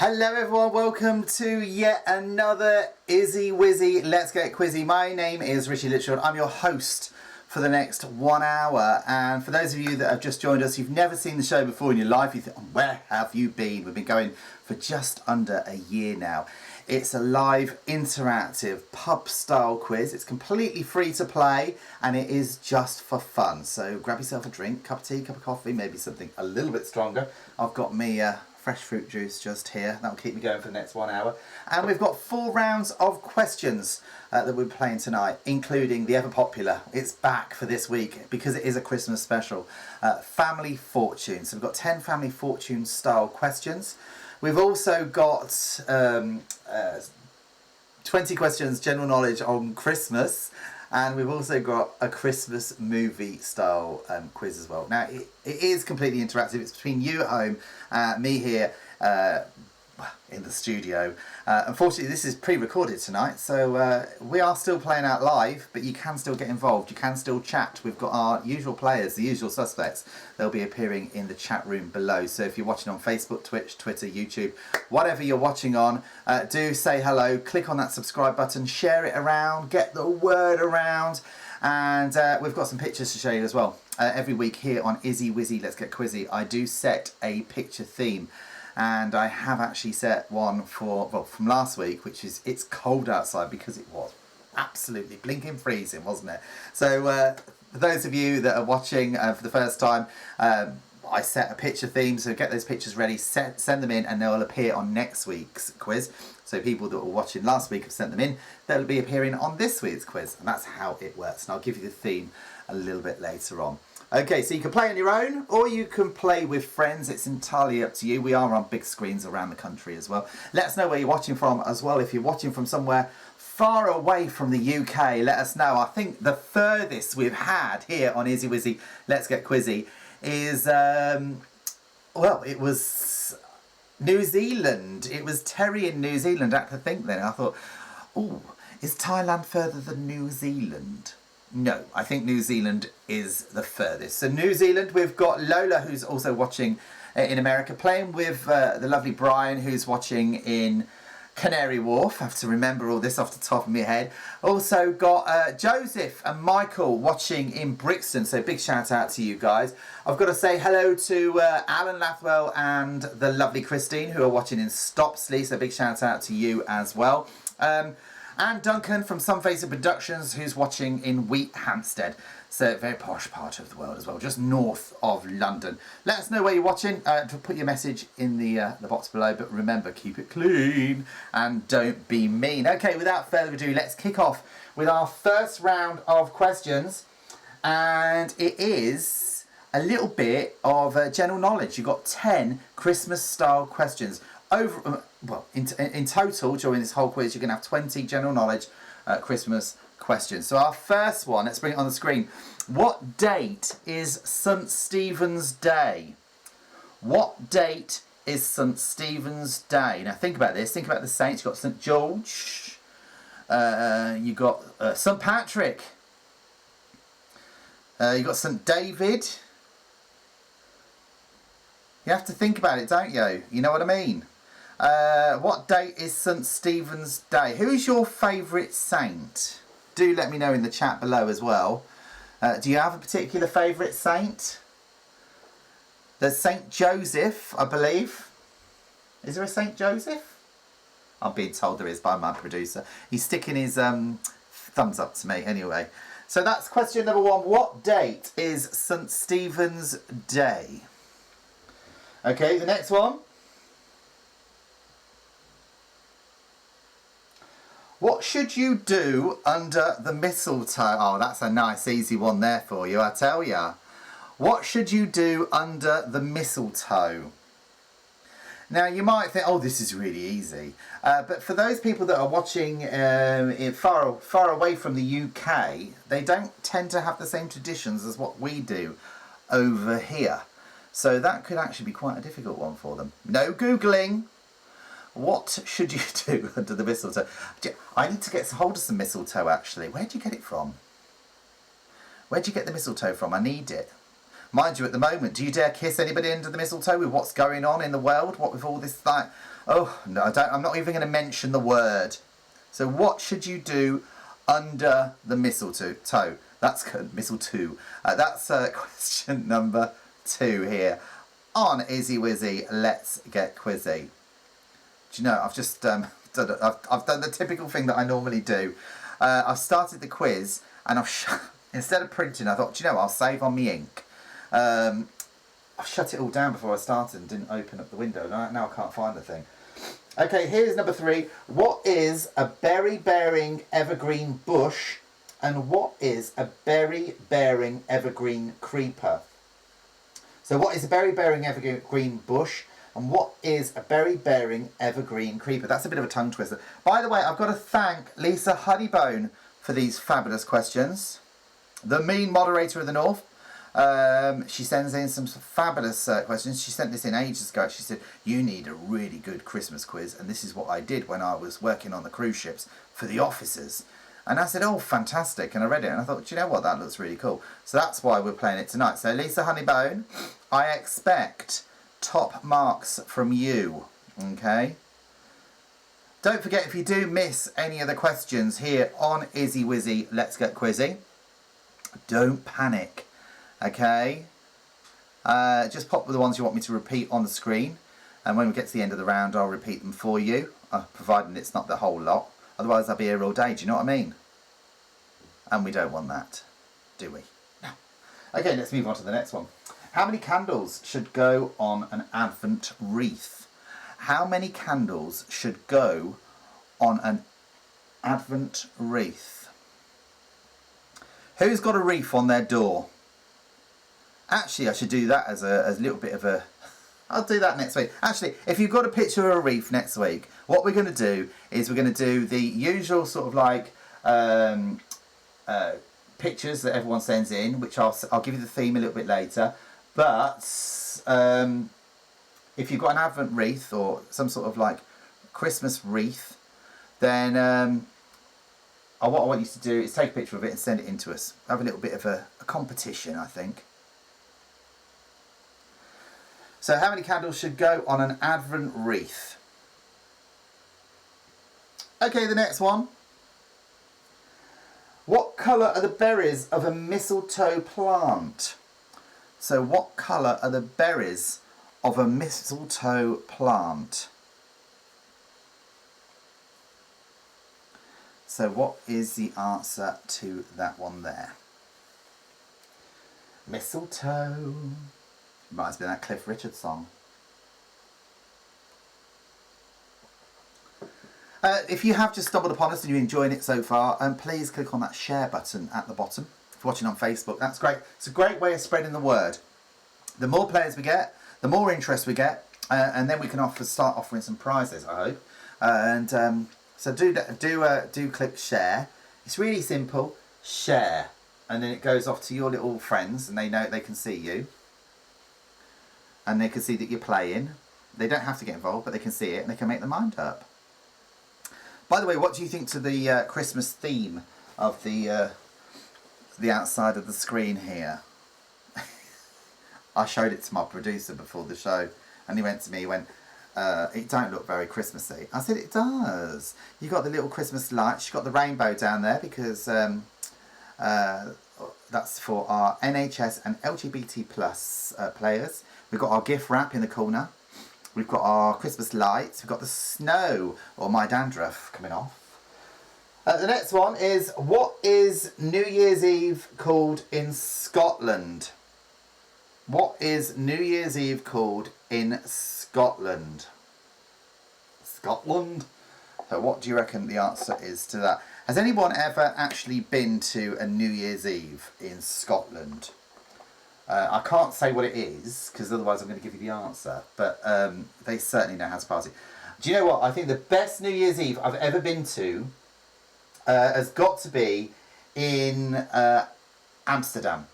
Hello everyone, welcome to yet another Izzy Wizzy Let's Get Quizzy. My name is Richie Litchfield. I'm your host for the next 1 hour, and for those of you that have just joined us, you've never seen the show before in your life, you think, where have you been? We've been going for just under a year now. It's a live, interactive, pub-style quiz. It's completely free to play, and it is just for fun. So grab yourself a drink, cup of tea, cup of coffee, maybe something a little bit stronger. I've got me fresh fruit juice just here. That'll keep me going for the next 1 hour. And we've got 4 rounds of questions that we're playing tonight, including the ever popular, it's back for this week because it is a Christmas special, Family Fortune. So we've got 10 Family Fortune style questions. We've also got 20 questions general knowledge on Christmas, and we've also got a Christmas movie style quiz as well. Now it is completely interactive. It's between you at home, me here in the studio. Unfortunately this is pre-recorded tonight, so we are still playing out live, but you can still get involved, you can still chat. We've got our usual players, the usual suspects. They'll be appearing in the chat room below, so if you're watching on Facebook, Twitch, Twitter, YouTube, whatever you're watching on, do say hello, click on that subscribe button, share it around, get the word around, and we've got some pictures to show you as well. Every week here on Izzy Wizzy Let's Get Quizzy, I do set a picture theme. And I have actually set one for, well, from last week, which is it's cold outside, because it was absolutely blinking freezing, wasn't it? So for those of you that are watching for the first time, I set a picture theme, so get those pictures ready, send them in, and they'll appear on next week's quiz. So people that were watching last week have sent them in, they'll be appearing on this week's quiz, and that's how it works. And I'll give you the theme a little bit later on. Okay, so you can play on your own, or you can play with friends. It's entirely up to you. We are on big screens around the country as well. Let us know where you're watching from as well. If you're watching from somewhere far away from the UK, let us know. I think the furthest we've had here on Izzy Wizzy Let's Get Quizzy is, well, it was New Zealand. It was Terry in New Zealand. I had to think then. I thought, oh, is Thailand further than New Zealand? No, I think New Zealand is the furthest. So New Zealand, we've got Lola, who's also watching in America, playing with the lovely Brian, who's watching in Canary Wharf. I have to remember all this off the top of my head. Also got Joseph and Michael watching in Brixton, so big shout out to you guys. I've got to say hello to Alan Lathwell and the lovely Christine, who are watching in Stopsley, so big shout out to you as well. And Duncan from Some Face Productions, who's watching in Wheat Hampstead. So very posh part of the world as well, just north of London. Let us know where you're watching. Put your message in the box below, but remember, keep it clean and don't be mean. Okay, without further ado, let's kick off with our first round of questions. And it is a little bit of general knowledge. You've got 10 Christmas style questions. Well, in total, during this whole quiz, you're going to have 20 general knowledge Christmas questions. So our first one, let's bring it on the screen. What date is St. Stephen's Day? What date is St. Stephen's Day? Now think about this. Think about the saints. You've got St. George. You've got St. Patrick. You've got St. David. You have to think about it, don't you? You know what I mean? What date is St. Stephen's Day? Who's your favourite saint? Do let me know in the chat below as well. Do you have a particular favourite saint? There's St. Joseph, I believe. Is there a St. Joseph? I'm being told there is by my producer. He's sticking his thumbs up to me anyway. So that's question number 1. What date is St. Stephen's Day? Okay, the next one. What should you do under the mistletoe? Oh, that's a nice easy one there for you, I tell ya. What should you do under the mistletoe? Now you might think, oh, this is really easy. But for those people that are watching far away from the UK, they don't tend to have the same traditions as what we do over here. So that could actually be quite a difficult one for them. No Googling. What should you do under the mistletoe? I need to get hold of some mistletoe actually. Where do you get it from? Where do you get the mistletoe from? I need it. Mind you, at the moment, do you dare kiss anybody under the mistletoe with what's going on in the world? What with all this like Oh, no, I'm not even going to mention the word. So what should you do under the mistletoe? That's good, mistletoe. That's question number 2 here on Izzy Wizzy Let's Get Quizzy. Do you know, I've just I've done the typical thing that I normally do. I've started the quiz and instead of printing, I thought, do you know, I'll save on me ink. I shut it all down before I started and didn't open up the window. Now I can't find the thing. Okay, here's number 3. What is a berry-bearing evergreen bush and what is a berry-bearing evergreen creeper? So what is a berry-bearing evergreen bush and what is a berry-bearing evergreen creeper? That's a bit of a tongue twister. By the way, I've got to thank Lisa Honeybone for these fabulous questions. The mean moderator of the North. She sends in some fabulous questions. She sent this in ages ago. She said, you need a really good Christmas quiz, and this is what I did when I was working on the cruise ships for the officers. And I said, oh, fantastic. And I read it and I thought, do you know what, that looks really cool. So that's why we're playing it tonight. So Lisa Honeybone, I expect top marks from you. Okay? Don't forget, if you do miss any of the questions here on Izzy Wizzy Let's Get Quizzy, don't panic. Okay, just pop the ones you want me to repeat on the screen, and when we get to the end of the round I'll repeat them for you, providing it's not the whole lot, otherwise I'll be here all day, do you know what I mean? And we don't want that, do we? No. Okay, let's move on to the next one. How many candles should go on an Advent wreath? How many candles should go on an Advent wreath? Who's got a wreath on their door? Actually, I should do that as a little bit of a... I'll do that next week. Actually, if you've got a picture of a wreath next week, what we're going to do is we're going to do the usual sort of like pictures that everyone sends in, which I'll give you the theme a little bit later. But if you've got an Advent wreath or some sort of like Christmas wreath, then what I want you to do is take a picture of it and send it in to us. Have a little bit of a competition, I think. So how many candles should go on an Advent wreath? Okay, the next one. What colour are the berries of a mistletoe plant? So what colour are the berries of a mistletoe plant? So what is the answer to that one there? Mistletoe. Reminds me of that Cliff Richard song. If you have just stumbled upon us and you're enjoying it so far, please click on that share button at the bottom. If you're watching on Facebook, that's great. It's a great way of spreading the word. The more players we get, the more interest we get, and then we can start offering some prizes, I hope. So do click share. It's really simple. Share, and then it goes off to your little friends, and they know they can see you. And they can see that you're playing. They don't have to get involved, but they can see it and they can make their mind up. By the way, what do you think to the Christmas theme of the outside of the screen here? I showed it to my producer before the show, and he went to me, he went, it don't look very Christmassy. I said, it does. You got the little Christmas lights, you got the rainbow down there because that's for our NHS and LGBT plus players. We've got our gift wrap in the corner. We've got our Christmas lights. We've got the snow, or my dandruff, coming off. The next one is, what is New Year's Eve called in Scotland? What is New Year's Eve called in Scotland? Scotland? So what do you reckon the answer is to that? Has anyone ever actually been to a New Year's Eve in Scotland? I can't say what it is, because otherwise I'm going to give you the answer. But they certainly know how to party. Do you know what? I think the best New Year's Eve I've ever been to has got to be in Amsterdam.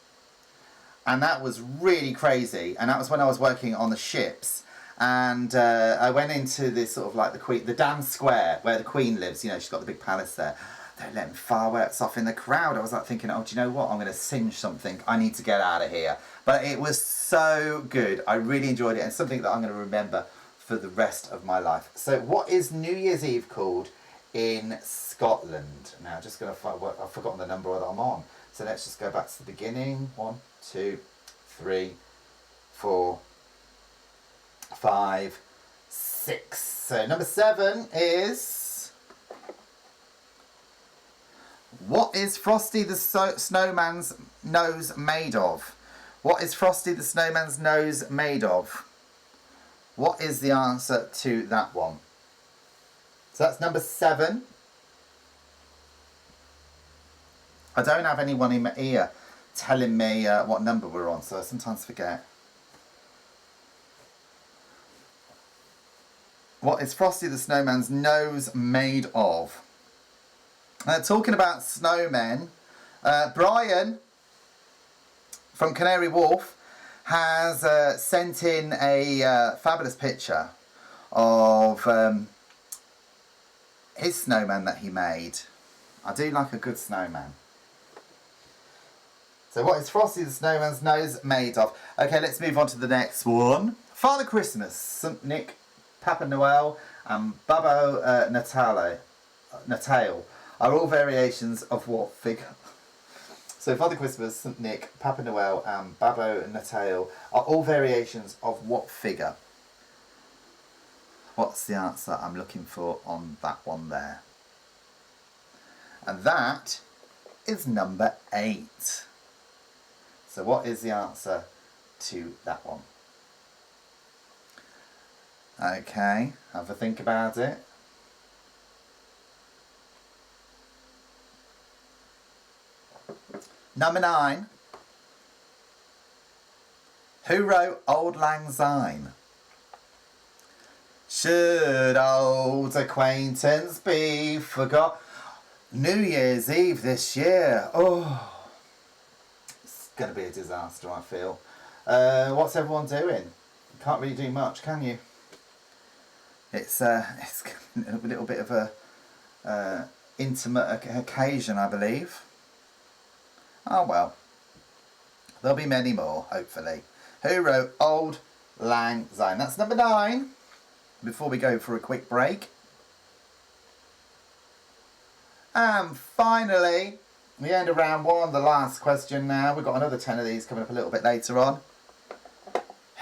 And that was really crazy. And that was when I was working on the ships. And I went into this sort of like the Dam Square, where the Queen lives. You know, she's got the big palace there. They're letting fireworks off in the crowd. I was like thinking, oh, do you know what? I'm going to singe something. I need to get out of here. But it was so good. I really enjoyed it, and something that I'm going to remember for the rest of my life. So what is New Year's Eve called in Scotland? Now, I'm just going to find what I've forgotten the number that I'm on. So let's just go back to the beginning. 1, 2, 3, 4, 5, 6. So number 7 is... What is Frosty the Snowman's nose made of? What is Frosty the Snowman's nose made of? What is the answer to that one? So that's number 7. I don't have anyone in my ear telling me what number we're on, so I sometimes forget. What is Frosty the Snowman's nose made of? Talking about snowmen, Brian from Canary Wharf has sent in a fabulous picture of his snowman that he made. I do like a good snowman. So what is Frosty the Snowman's nose made of? Okay, let's move on to the next one. Father Christmas, St. Nick, Papa Noel and Babbo Natale are all variations of what figure? So Father Christmas, St. Nick, Papa Noel and Babbo Natale are all variations of what figure? What's the answer I'm looking for on that one there? And that is number 8. So what is the answer to that one? Okay, have a think about it. Number 9. Who wrote Auld Lange Syne? Should old acquaintance be forgot? New Year's Eve this year. Oh, it's going to be a disaster, I feel. What's everyone doing? You can't really do much, can you? It's a little bit of a intimate occasion, I believe. Oh well, there'll be many more, hopefully. Who wrote Auld Lange Syne? That's number 9. Before we go for a quick break. And finally, the end of round 1, the last question now. We've got another 10 of these coming up a little bit later on.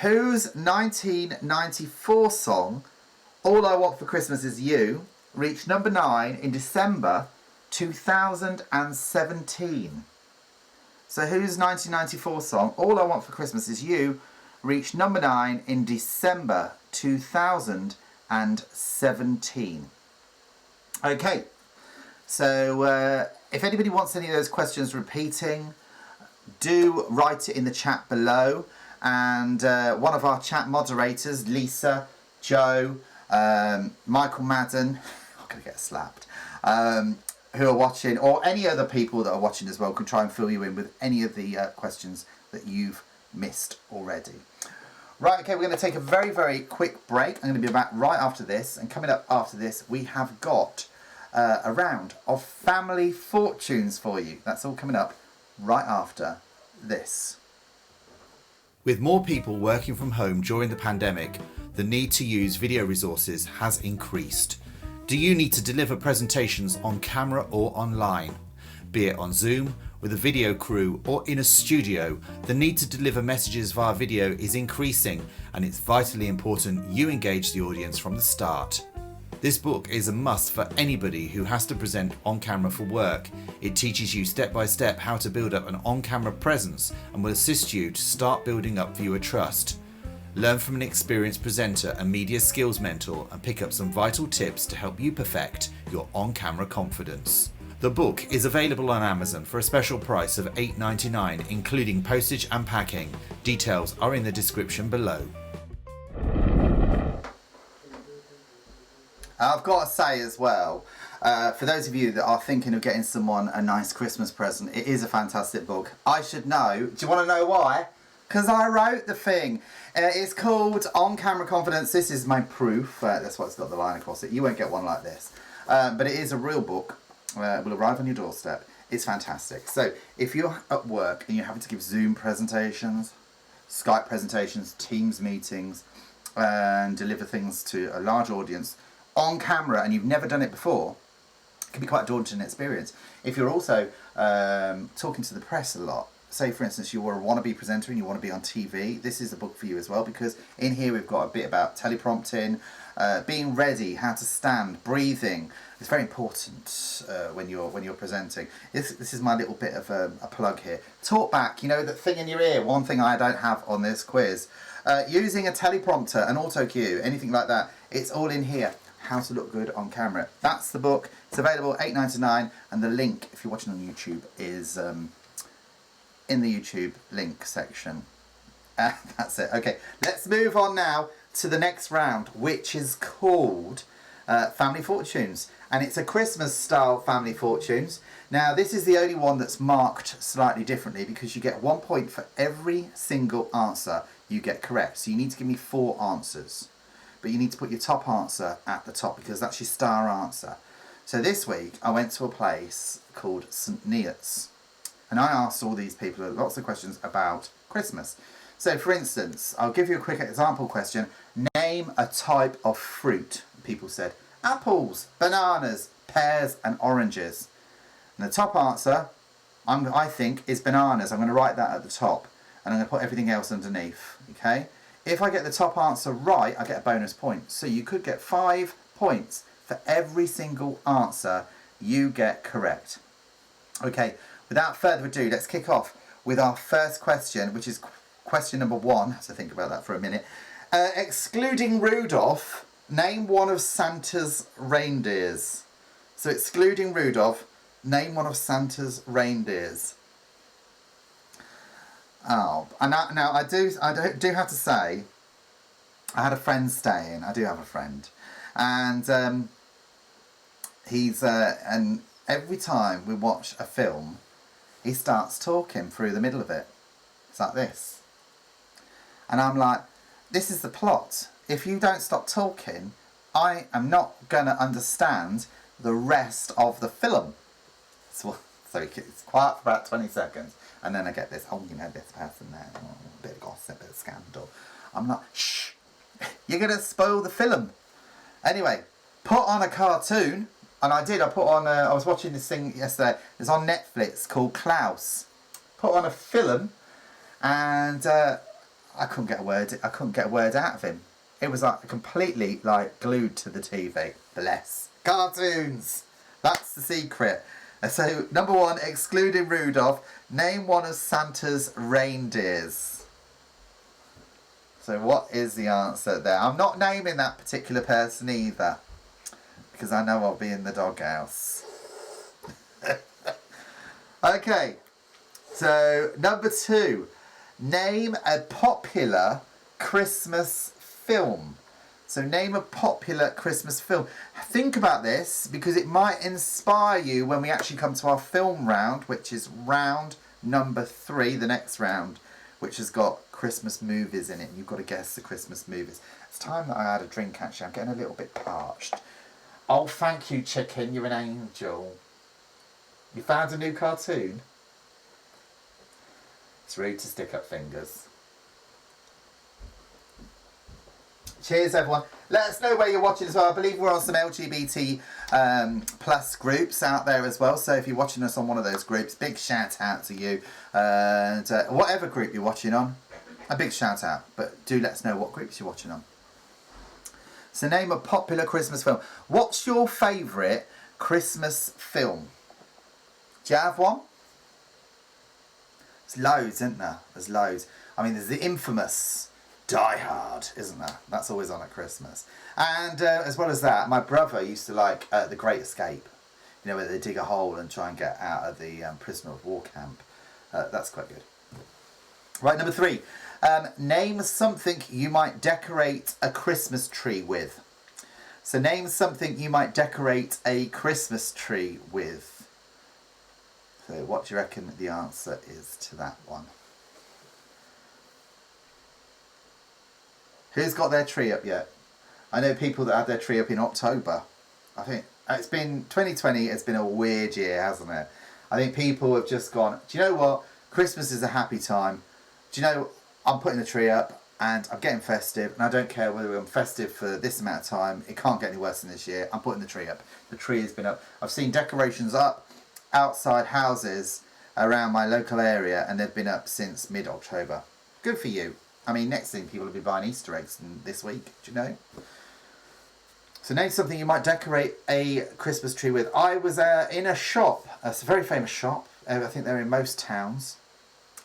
Whose 1994 song, All I Want for Christmas Is You, reached number 9 in December 2017? So whose 1994 song, All I Want for Christmas Is You, reached number 9 in December 2017? Okay, so if anybody wants any of those questions repeating, do write it in the chat below, and one of our chat moderators, Lisa, Joe, Michael Madden, I'm going to get slapped, who are watching, or any other people that are watching as well, can try and fill you in with any of the questions that you've missed already. Right, okay, we're going to take a very, very quick break. I'm going to be back right after this, and coming up after this, we have got a round of family fortunes for you. That's all coming up right after this. With more people working from home during the pandemic, the need to use video resources has increased. Do you need to deliver presentations on camera or online? Be it on Zoom, with a video crew or in a studio, the need to deliver messages via video is increasing, and it's vitally important you engage the audience from the start. This book is a must for anybody who has to present on camera for work. It teaches you step by step how to build up an on-camera presence and will assist you to start building up viewer trust. Learn from an experienced presenter and media skills mentor and pick up some vital tips to help you perfect your on-camera confidence. The book is available on Amazon for a special price of $8.99, including postage and packing. Details are in the description below. I've got to say as well, for those of you that are thinking of getting someone a nice Christmas present, it is a fantastic book. I should know. Do you want to know why? Because I wrote the thing. It's called On Camera Confidence. This is my proof. That's why it's got the line across it. You won't get one like this. But it is a real book. Will arrive on your doorstep. It's fantastic. So if you're at work and you're having to give Zoom presentations, Skype presentations, Teams meetings, and deliver things to a large audience on camera and you've never done it before, it can be quite a daunting experience. If you're also talking to the press a lot, say for instance you're a wannabe presenter and you want to be on TV, this is a book for you as well, because in here we've got a bit about teleprompting, being ready, how to stand, breathing. It's very important when you're presenting. This is my little bit of a plug here. Talk back, you know, that thing in your ear, one thing I don't have on this quiz. Using a teleprompter, an auto cue, anything like that, it's all in here. How to look good on camera. That's the book. It's available $8.99 and the link, if you're watching on YouTube, is in the YouTube link section. That's it. Okay, let's move on now to the next round, which is called Family Fortunes, and it's a Christmas style Family Fortunes. Now this is the only one that's marked slightly differently because you get 1 point for every single answer you get correct. So you need to give me 4 answers, but you need to put your top answer at the top because that's your star answer. So this week I went to a place called St Neots and I asked all these people lots of questions about Christmas. So for instance, I'll give you a quick example question. Name a type of fruit. People said apples, bananas, pears and oranges. And the top answer, I think, is bananas. I'm going to write that at the top and I'm going to put everything else underneath. Okay? If I get the top answer right, I get a bonus point. So you could get 5 points for every single answer you get correct. Okay, without further ado, let's kick off with our first question, which is question number 1. I have to think about that for a minute. Excluding Rudolph, name one of Santa's reindeers. So excluding Rudolph, name one of Santa's reindeers. Oh, and now I do have to say, I had a friend staying. I do have a friend, and and every time we watch a film, he starts talking through the middle of it. It's like this, and I'm like, this is the plot. If you don't stop talking, I am not gonna understand the rest of the film. So it's quiet for about 20 seconds. And then I get this, oh, you know, this person there, oh, a bit of gossip, a bit of scandal. I'm like, shh, you're going to spoil the film. Anyway, put on a cartoon, and I did, I was watching this thing yesterday, it's on Netflix called Klaus. Put on a film, and I couldn't get a word out of him. It was like completely like glued to the TV. Bless. Cartoons! That's the secret. So, number 1, excluding Rudolph, name one of Santa's reindeers. So what is the answer there? I'm not naming that particular person either, because I know I'll be in the doghouse. Okay, so number 2, name a popular Christmas film. So name a popular Christmas film. Think about this because it might inspire you when we actually come to our film round, which is round number 3, the next round, which has got Christmas movies in it. You've got to guess the Christmas movies. It's time that I had a drink actually. I'm getting a little bit parched. Oh, thank you, chicken. You're an angel. You found a new cartoon? It's rude to stick up fingers. Cheers, everyone. Let us know where you're watching as well. I believe we're on some LGBT plus groups out there as well. So if you're watching us on one of those groups, big shout out to you. And whatever group you're watching on, a big shout out. But do let us know what groups you're watching on. So name a popular Christmas film. What's your favourite Christmas film? Do you have one? There's loads, isn't there? There's loads. I mean, there's the infamous Die Hard, isn't there? That's always on at Christmas. And as well as that, my brother used to like The Great Escape. You know, where they dig a hole and try and get out of the prisoner of war camp. That's quite good. Right, number 3. Name something you might decorate a Christmas tree with. So name something you might decorate a Christmas tree with. So what do you reckon the answer is to that one? Who's got their tree up yet? I know people that had their tree up in October. I think it's been 2020. It's been a weird year, hasn't it? I think people have just gone, do you know what? Christmas is a happy time. Do you know, I'm putting the tree up. and I'm getting festive, and I don't care whether I'm festive for this amount of time. It can't get any worse than this year. I'm putting the tree up. The tree has been up. I've seen decorations up outside houses around my local area, and they've been up since mid-October. Good for you. I mean, next thing, people will be buying Easter eggs this week, do you know? So name something you might decorate a Christmas tree with. I was in a shop, it's a very famous shop. I think they're in most towns.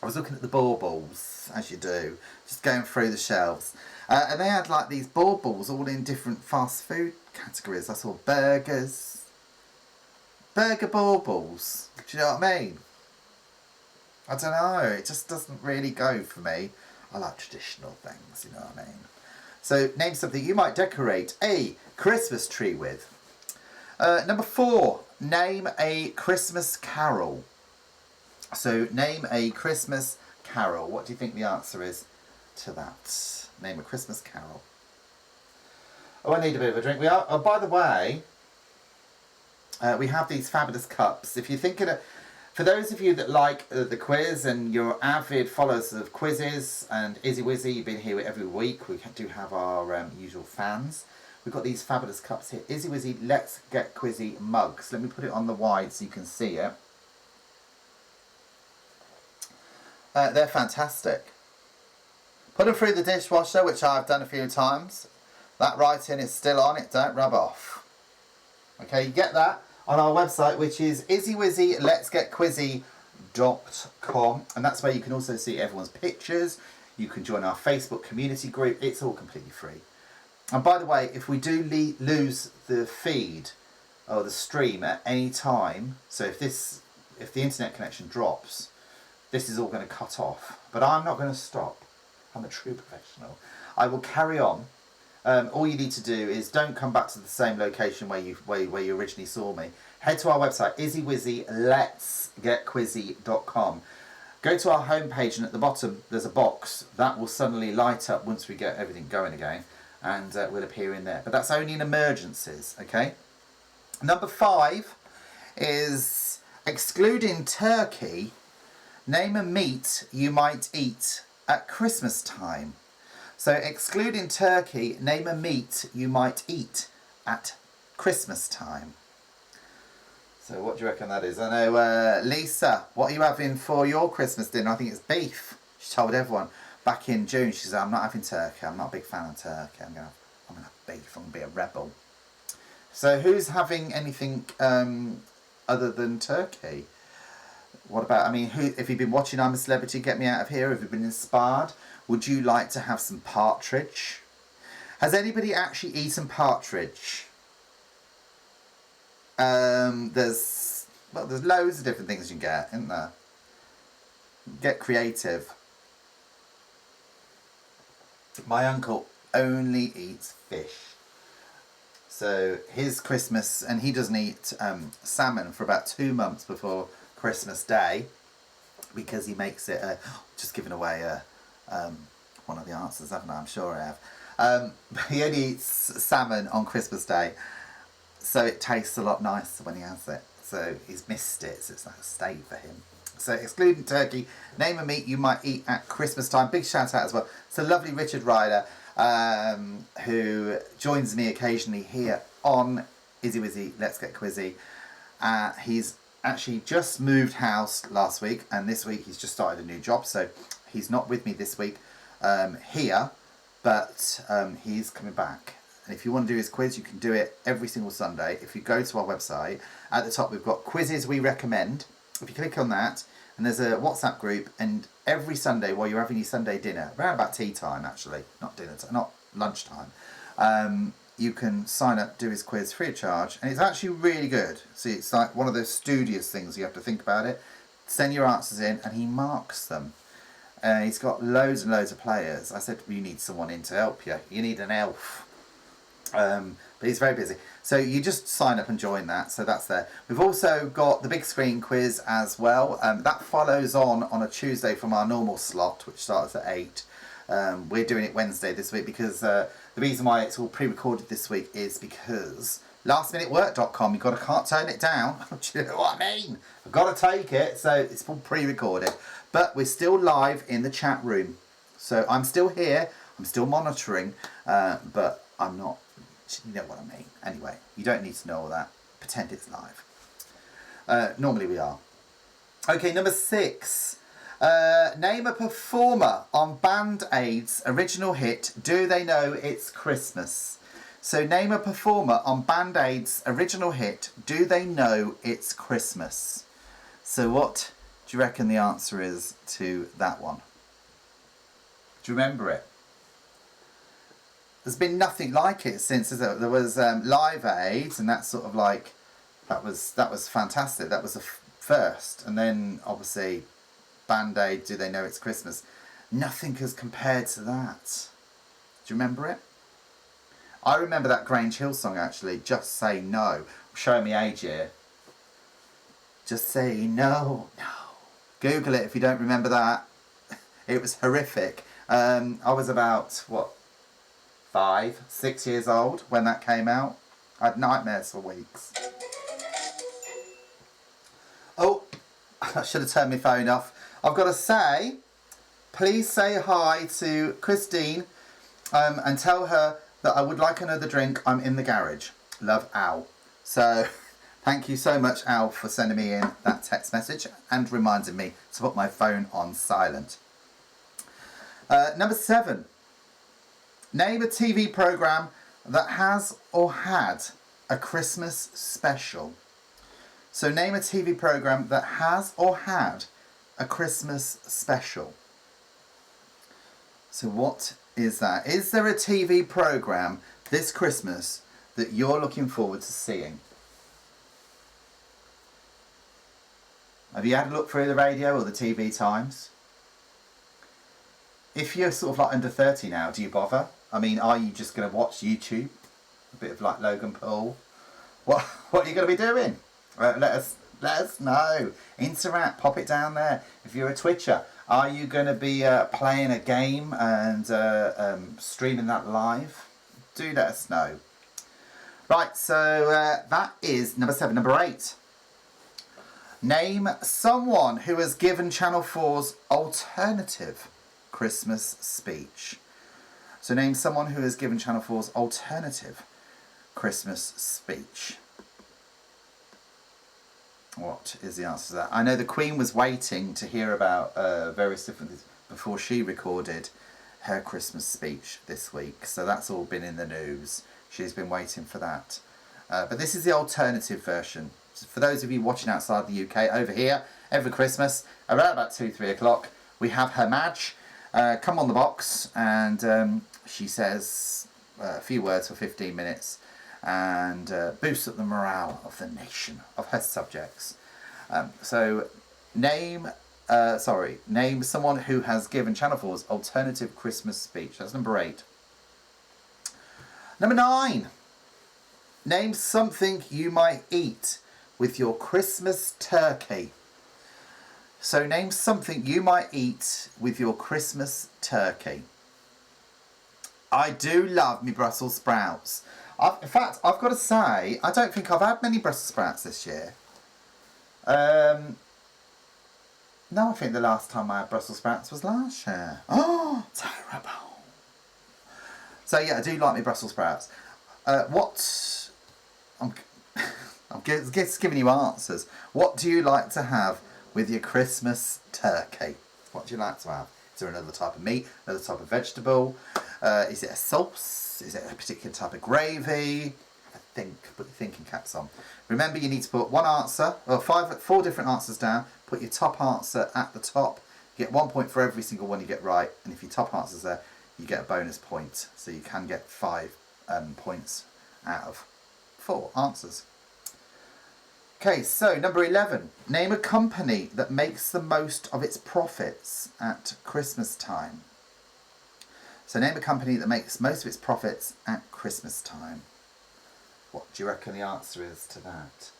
I was looking at the baubles, as you do, just going through the shelves. And they had like these baubles all in different fast food categories. I saw burgers. Burger baubles. Do you know what I mean? I don't know, it just doesn't really go for me. I like traditional things, you know what I mean? So name something you might decorate a Christmas tree with. Number 4, name a Christmas carol. So name a Christmas carol. What do you think the answer is to that? Name a Christmas carol. Oh, I need a bit of a drink. We are. Oh, by the way, we have these fabulous cups. If you're thinking of, for those of you that like the quiz and you're avid followers of quizzes and Izzy Wizzy, you've been here every week. We do have our usual fans. We've got these fabulous cups here. Izzy Wizzy Let's Get Quizzy Mugs. Let me put it on the wide so you can see it. They're fantastic. Put them through the dishwasher, which I've done a few times. That writing is still on, it don't rub off. Okay, you get that on our website, which is izzywizzy.letsgetquizzy.com, and that's where you can also see everyone's pictures. You can join our Facebook community group. It's all completely free. And by the way, if we do lose the feed or the stream at any time, so if the internet connection drops, this is all going to cut off. But I'm not going to stop. I'm a true professional. I will carry on. All you need to do is don't come back to the same location where you originally saw me. Head to our website, izzywizzy.letsgetquizzy.com. Go to our homepage, and at the bottom there's a box that will suddenly light up once we get everything going again, and will appear in there. But that's only in emergencies, okay? Number 5 is, excluding turkey, name a meat you might eat at Christmas time. So excluding turkey, name a meat you might eat at Christmas time. So what do you reckon that is? I know, Lisa, what are you having for your Christmas dinner? I think it's beef. She told everyone back in June, she said, I'm not having turkey. I'm not a big fan of turkey. I'm gonna have beef. I'm going to be a rebel. So who's having anything other than turkey? What about, I mean, if you've been watching I'm a Celebrity, Get Me Out of Here, have you been inspired? Would you like to have some partridge? Has anybody actually eaten partridge? There's loads of different things you can get, isn't there? Get creative. My uncle only eats fish. So his Christmas, and he doesn't eat salmon for about 2 months before Christmas Day, because he makes it, just giving away one of the answers, haven't I? I'm sure I have. He only eats salmon on Christmas Day, so it tastes a lot nicer when he has it. So he's missed it, so it's like a stay for him. So excluding turkey, name a meat you might eat at Christmas time. Big shout out as well to lovely Richard Ryder, who joins me occasionally here on Izzy Wizzy Let's Get Quizzy. He's actually just moved house last week, and this week he's just started a new job, so he's not with me this week here, but he's coming back. And if you want to do his quiz, you can do it every single Sunday. If you go to our website, at the top we've got quizzes we recommend. If you click on that, and there's a WhatsApp group, and every Sunday while you're having your Sunday dinner, around about tea time actually, not dinner time, not lunchtime, you can sign up, do his quiz free of charge, and it's actually really good. See, it's like one of those studious things, you have to think about it. Send your answers in, and he marks them. He's got loads and loads of players. I said, you need someone in to help you. You need an elf. But he's very busy. So you just sign up and join that. So that's there. We've also got the big screen quiz as well. That follows on a Tuesday from our normal slot, which starts at 8. We're doing it Wednesday this week because the reason why it's all pre-recorded this week is because lastminutework.com, can't turn it down. Do you know what I mean? I've got to take it, so it's all pre-recorded. But we're still live in the chat room. So I'm still here. I'm still monitoring, but I'm not, you know what I mean. Anyway, you don't need to know all that. Pretend it's live. Normally we are. Okay, number 6. Name a performer on Band Aid's original hit, Do They Know It's Christmas? So name a performer on Band Aid's original hit, Do They Know It's Christmas? So what do you reckon the answer is to that one? Do you remember it? There's been nothing like it since there was Live Aid, and that's sort of like, that was fantastic. That was the first, and then obviously Band Aid, Do They Know It's Christmas? Nothing has compared to that. Do you remember it? I remember that Grange Hill song actually, Just Say No. Showing me age here. Just say no, no. Google it if you don't remember that. It was horrific. I was about, what, 5, 6 years old when that came out. I had nightmares for weeks. Oh, I should have turned my phone off. I've got to say, please say hi to Christine and tell her that I would like another drink. I'm in the garage. Love, Al. So thank you so much, Al, for sending me in that text message and reminding me to put my phone on silent. Number 7. Name a TV programme that has or had a Christmas special. So name a TV programme that has or had a Christmas special. So what is that? Is there a TV programme this Christmas that you're looking forward to seeing? Have you had a look through the radio or the TV times? If you're sort of like under 30 now, do you bother? I mean, are you just going to watch YouTube? A bit of like Logan Paul? What are you going to be doing? Let us know. Interact, pop it down there. If you're a Twitcher, are you going to be playing a game and streaming that live? Do let us know. Right, so that is number 7. Number 8. Name someone who has given Channel 4's alternative Christmas speech. So name someone who has given Channel 4's alternative Christmas speech. What is the answer to that? I know the Queen was waiting to hear about various different things before she recorded her Christmas speech this week. So that's all been in the news. She's been waiting for that. But this is the alternative version. So for those of you watching outside the UK, over here, every Christmas, around about 2-3 o'clock, we have Her Madge come on the box, and she says a few words for 15 minutes and boosts up the morale of the nation, of her subjects. So name someone who has given Channel 4's alternative Christmas speech. That's number 8. Number 9. Name something you might eat with your Christmas turkey. So name something you might eat with your Christmas turkey. I do love me Brussels sprouts. In fact, I've got to say, I don't think I've had many Brussels sprouts this year. No, I think the last time I had Brussels sprouts was last year. Oh, terrible. So yeah, I do like me Brussels sprouts. I'm just giving you answers. What do you like to have with your Christmas turkey? What do you like to have? Is there another type of meat, another type of vegetable? Is it a sauce? Is it a particular type of gravy? Have a think. Put your thinking caps on. Remember, you need to put one answer, or 4 different answers down. Put your top answer at the top. You get 1 point for every single one you get right. And if your top answer's there, you get a bonus point. So you can get 5 points out of 4 answers. Okay, so number 11. Name a company that makes the most of its profits at Christmas time. So name a company that makes most of its profits at Christmas time. What do you reckon the answer is to that?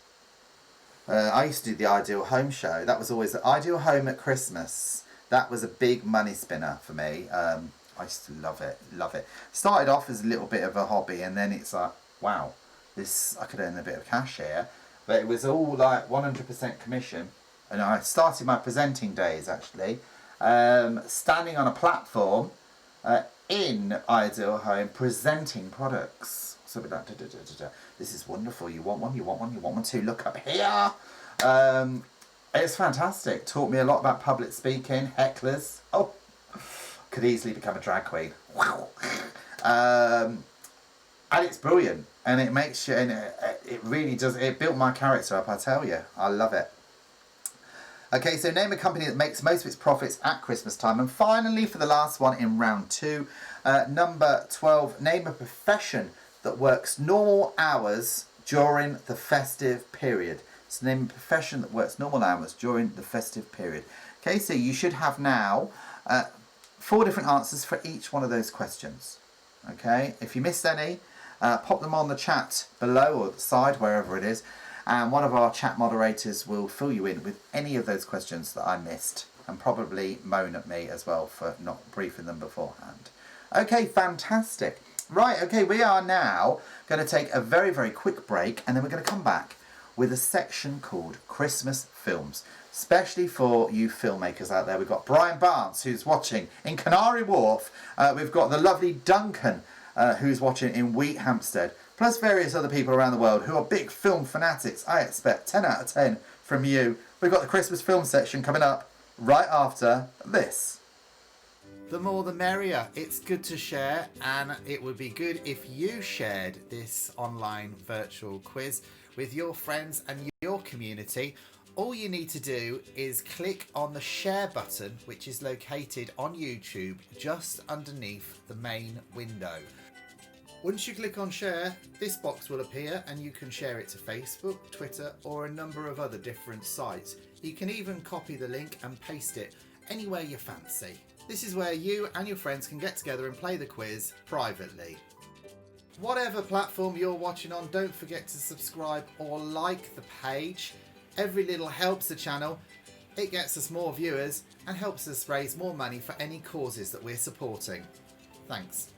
I used to do the Ideal Home show. That was always the Ideal Home at Christmas. That was a big money spinner for me. I used to love it. Started off as a little bit of a hobby, and then it's like, wow, I could earn a bit of cash here. But it was all like 100% commission. And I started my presenting days actually, standing on a platform in Ideal Home presenting products. So we're like, this is wonderful. You want one? You want one? You want one too? Look up here. It's fantastic. Taught me a lot about public speaking, hecklers. Oh, could easily become a drag queen. Wow. And it's brilliant. And it makes you, and it really does, it built my character up, I tell you. I love it. Okay, so name a company that makes most of its profits at Christmas time. And finally, for the last one in round 2, number 12, name a profession that works normal hours during the festive period. So name a profession that works normal hours during the festive period. Okay, so you should have now 4 different answers for each one of those questions. Okay, if you missed any, pop them on the chat below or the side, wherever it is. And one of our chat moderators will fill you in with any of those questions that I missed, and probably moan at me as well for not briefing them beforehand. Okay, fantastic. Right, okay, we are now going to take a very, very quick break, and then we're going to come back with a section called Christmas Films, especially for you filmmakers out there. We've got Brian Barnes, who's watching in Canary Wharf. We've got the lovely Duncan, who's watching in Wheat Hampstead, plus various other people around the world who are big film fanatics. I expect 10 out of 10 from you. We've got the Christmas film section coming up right after this. The more the merrier. It's good to share, and it would be good if you shared this online virtual quiz with your friends and your community. All you need to do is click on the share button, which is located on YouTube just underneath the main window. Once you click on share, this box will appear and you can share it to Facebook, Twitter, or a number of other different sites. You can even copy the link and paste it anywhere you fancy. This is where you and your friends can get together and play the quiz privately. Whatever platform you're watching on, don't forget to subscribe or like the page. Every little helps the channel. It gets us more viewers and helps us raise more money for any causes that we're supporting. Thanks.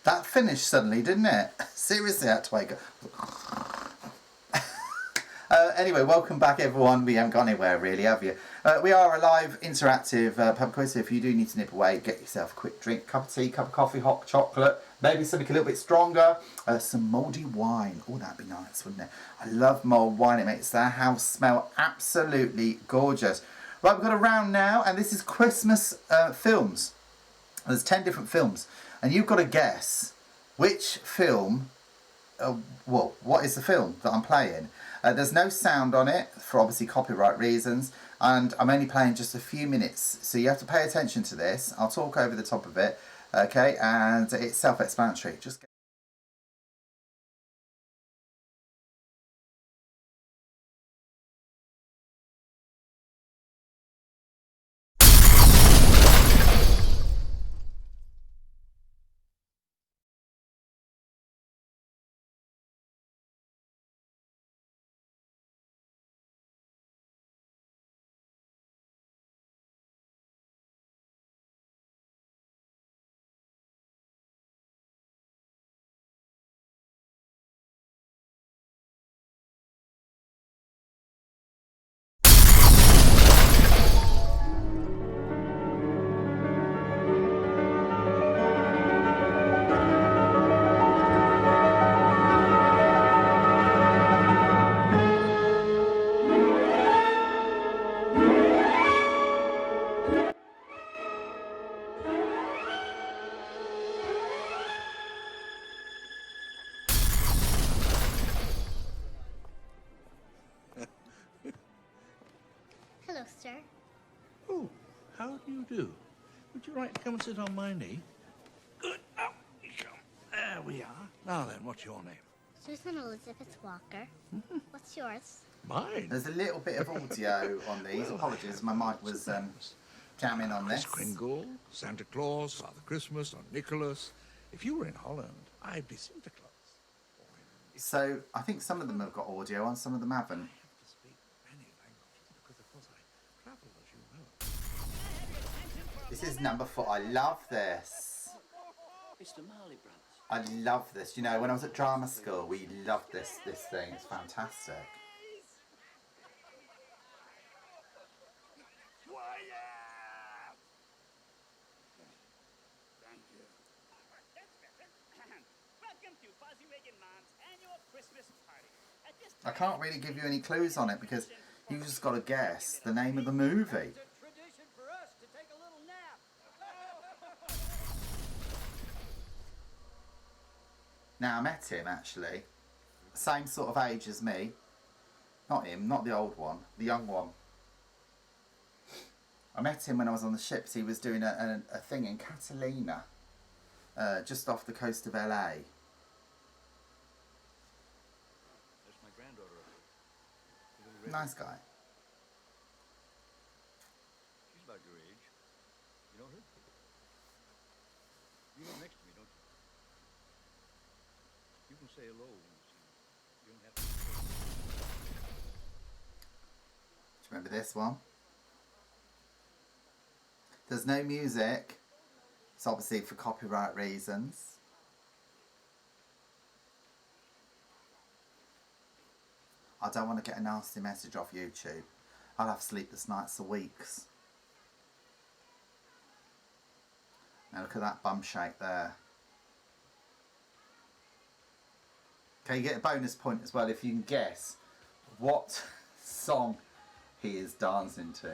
That finished suddenly, didn't it? Seriously, I had to wake up. Anyway, welcome back everyone. We haven't gone anywhere really, have you? We are a live interactive pub quiz, so if you do need to nip away, get yourself a quick drink, cup of tea, cup of coffee, hot chocolate, maybe something a little bit stronger, some mouldy wine. Oh, that'd be nice, wouldn't it? I love mulled wine. It makes the house smell absolutely gorgeous. Right, we've got a round now, and this is Christmas films. There's 10 different films, and you've got to guess which film, well, what is the film that I'm playing? There's no sound on it for obviously copyright reasons, and I'm only playing just a few minutes, so you have to pay attention to this. I'll talk over the top of it, okay, and it's self-explanatory. Just Hello, sir. Oh, how do you do? Would you like to come and sit on my knee? Good. Out you come. There we are. Now then, what's your name? Susan Elizabeth Walker. What's yours? Mine. there's a little bit of audio on these. Apologies, my mic was jamming on Kris this. Kringle, Santa Claus, Father Christmas, or Nicholas. If you were in Holland, I'd be Santa Claus. So I think some of them have got audio on, some of them haven't. I have to speak many languages because, of course, I travel, as you know. This is number 4. I love this. Mr. Marley Brothers. I love this. You know, when I was at drama school, we loved this thing. It's fantastic. I can't really give you any clues on it because you've just got to guess the name of the movie. Now, I met him actually, same sort of age as me. Not him, not the old one, the young one. I met him when I was on the ships. He was doing a thing in Catalina, just off the coast of LA. That's my granddaughter. Nice guy. She's about your age. You know her? You live next to me, don't you? You can say hello when you see me. You don't have to. Do you remember this one? There's no music. It's obviously for copyright reasons. I don't want to get a nasty message off YouTube. I'll have sleepless nights for weeks. Now look at that bum shake there. Okay, you get a bonus point as well if you can guess what song he is dancing to.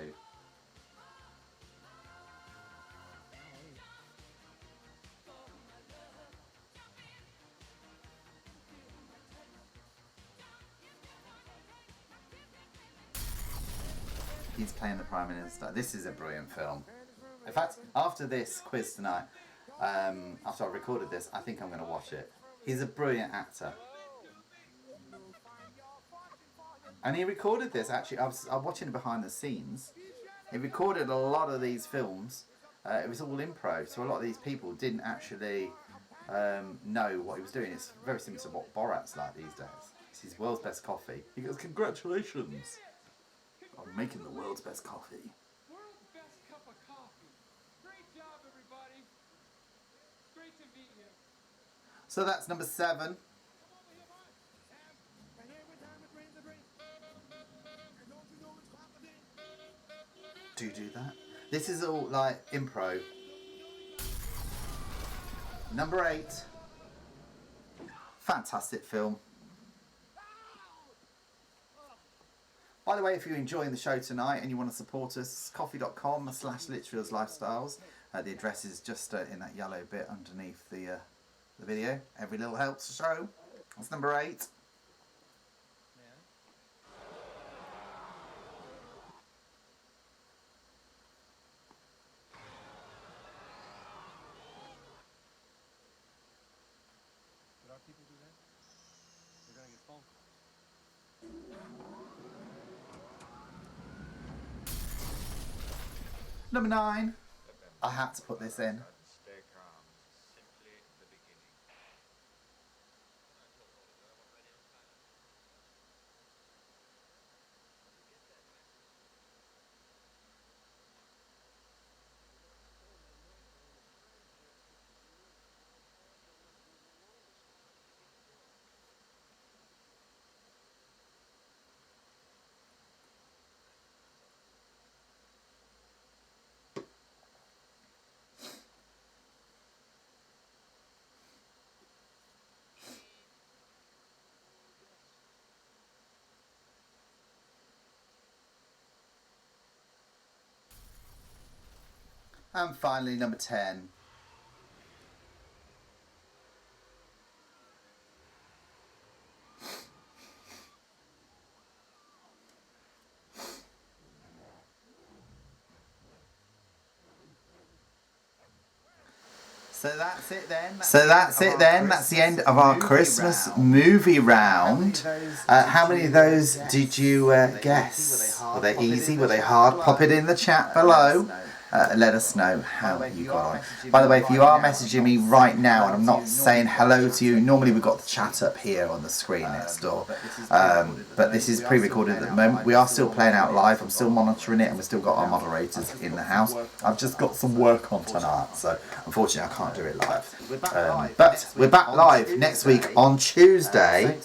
He's playing the Prime Minister. This is a brilliant film. In fact, after this quiz tonight, after I recorded this, I think I'm going to watch it. He's a brilliant actor. And he recorded this, actually, I was watching behind the scenes. He recorded a lot of these films. It was all improv, so a lot of these people didn't actually know what he was doing. It's very similar to what Borat's like these days. It's his world's best coffee. He goes, congratulations on making the world's best coffee. World's best cup of coffee. Great job, everybody. Great to meet you. So that's number 7. Do that. This is all like improv. Number 8. Fantastic film. By the way, if you're enjoying the show tonight and you want to support us, coffee.com/Litchfield's Lifestyles. The address is just in that yellow bit underneath the video. Every little helps the show. That's number 8. Would our people do that? They're gonna get phone calls. Number 9. I had to put this in. Stay calm. Simply the beginning. And finally, number 10. So that's it then. That's the end of our Christmas movie round. How many of those did you guess? Were they easy? Were they hard? Pop it in the chat below. Let us know how you got on. By the way, if you are messaging me right now and I'm not saying hello to you, normally we've got the chat up here on the screen next door. But this is pre-recorded at the moment. We are still playing out live. I'm still monitoring it and we've still got our moderators in the house. I've just got some work on tonight, so unfortunately I can't do it live. But we're back live next week on Tuesday,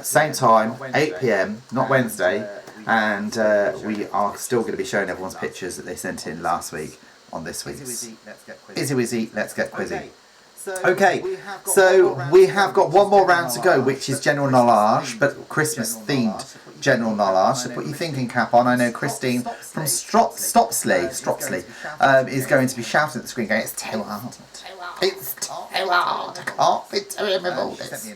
same time, 8 PM, not Wednesday. And we are still going to be showing everyone's pictures that they sent in last week on this week's Izzy Wizzy, Let's Get Quizzy. Okay, so we have got one more round to go, which is general knowledge, but Christmas themed general knowledge. So put your thinking cap on. I know Christine from Stopsley is going to be shouting at the screen going, "It's too hard. It's too hard. I can't be doing with all this."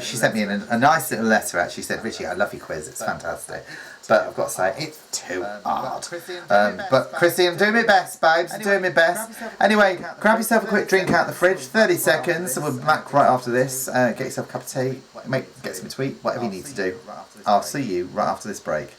She sent me in a nice little letter actually. Said, "Richie, I love your quiz. It's fantastic. But I've got to say, it's too hard." But Christine, I'm doing my best, babes. I'm doing my best. Anyway, grab yourself a quick drink out the fridge. 30 seconds, and we'll be back right after this. Get yourself a cup of tea. Get some tweet. Whatever you need to do. I'll see you right after this break.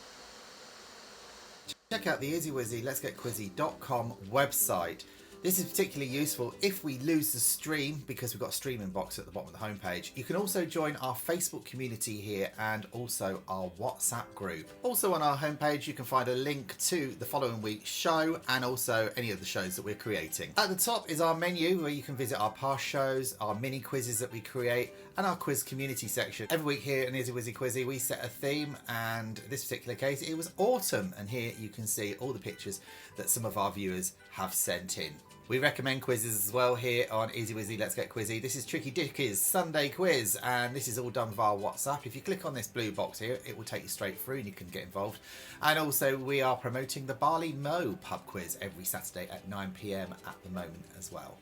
Check out the Izzy Wizzy Let's Get Quizzy.com website. This is particularly useful if we lose the stream, because we've got a streaming box at the bottom of the homepage. You can also join our Facebook community here and also our WhatsApp group. Also on our homepage you can find a link to the following week's show and also any of the shows that we're creating. At the top is our menu where you can visit our past shows, our mini quizzes that we create, and our quiz community section. Every week here in Izzy Wizzy Quizzy we set a theme, and this particular case it was autumn, and here you can see all the pictures that some of our viewers have sent in. We recommend quizzes as well here on Izzy Wizzy Let's Get Quizzy. This is Tricky Dickie's Sunday quiz, and this is all done via WhatsApp. If you click on this blue box here, it will take you straight through and you can get involved. And also we are promoting the Barley Mow pub quiz every Saturday at 9 PM at the moment as well.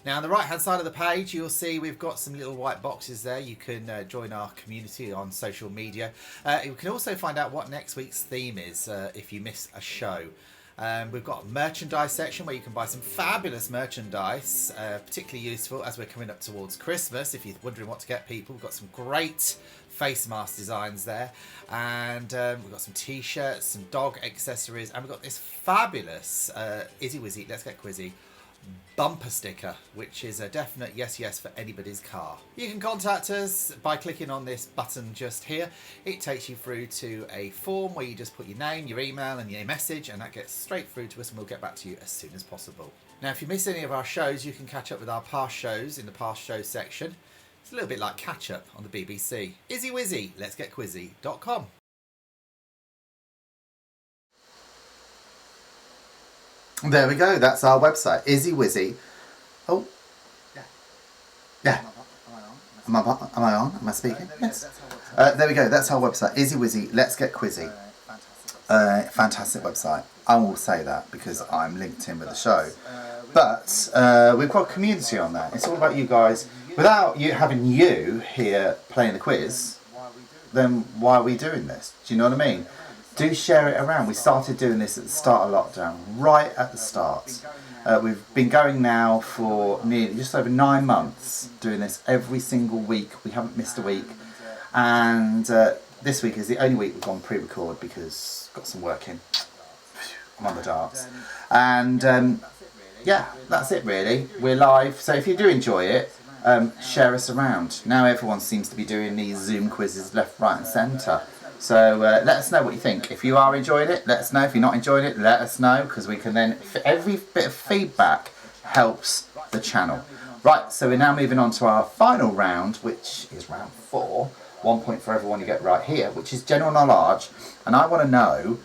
Now on the right hand side of the page you'll see we've got some little white boxes there. You can join our community on social media. You can also find out what next week's theme is if you miss a show. We've got a merchandise section where you can buy some fabulous merchandise, particularly useful as we're coming up towards Christmas. If you're wondering what to get people, we've got some great face mask designs there, and we've got some t-shirts, some dog accessories, and we've got this fabulous Izzy Wizzy Let's Get Quizzy bumper sticker, which is a definite yes for anybody's car. You can contact us by clicking on this button just here. It takes you through to a form where you just put your name, your email and your message, and that gets straight through to us, and we'll get back to you as soon as possible. Now if you miss any of our shows, you can catch up with our past shows in the past shows section. It's a little bit like catch up on the BBC. Izzy Wizzy Let's Get Quizzy.com. There we go, that's our website, Izzy Wizzy. Oh, yeah. Am I on? Am I speaking? Yes. There we go, that's our website, Izzy Wizzy Let's Get Quizzy. Fantastic website. I will say that because I'm linked in with the show. But we've got a community on there. It's all about you guys. Without you having you here playing the quiz, then why are we doing this? Do you know what I mean? Do share it around. We started doing this at the start of lockdown, right at the start. We've been going now for nearly just over 9 months, doing this every single week. We haven't missed a week. And this week is the only week we've gone pre-record because I've got some work in. I'm on the darts. And yeah, that's it really. We're live. So if you do enjoy it, share us around. Now everyone seems to be doing these Zoom quizzes left, right and centre. So let us know what you think. If you are enjoying it, let us know. If you're not enjoying it, let us know, because we can then, every bit of feedback helps the channel. Right, so we're now moving on to our final round, which is round 4. 1 point for everyone you get right here, which is general knowledge. And I want to know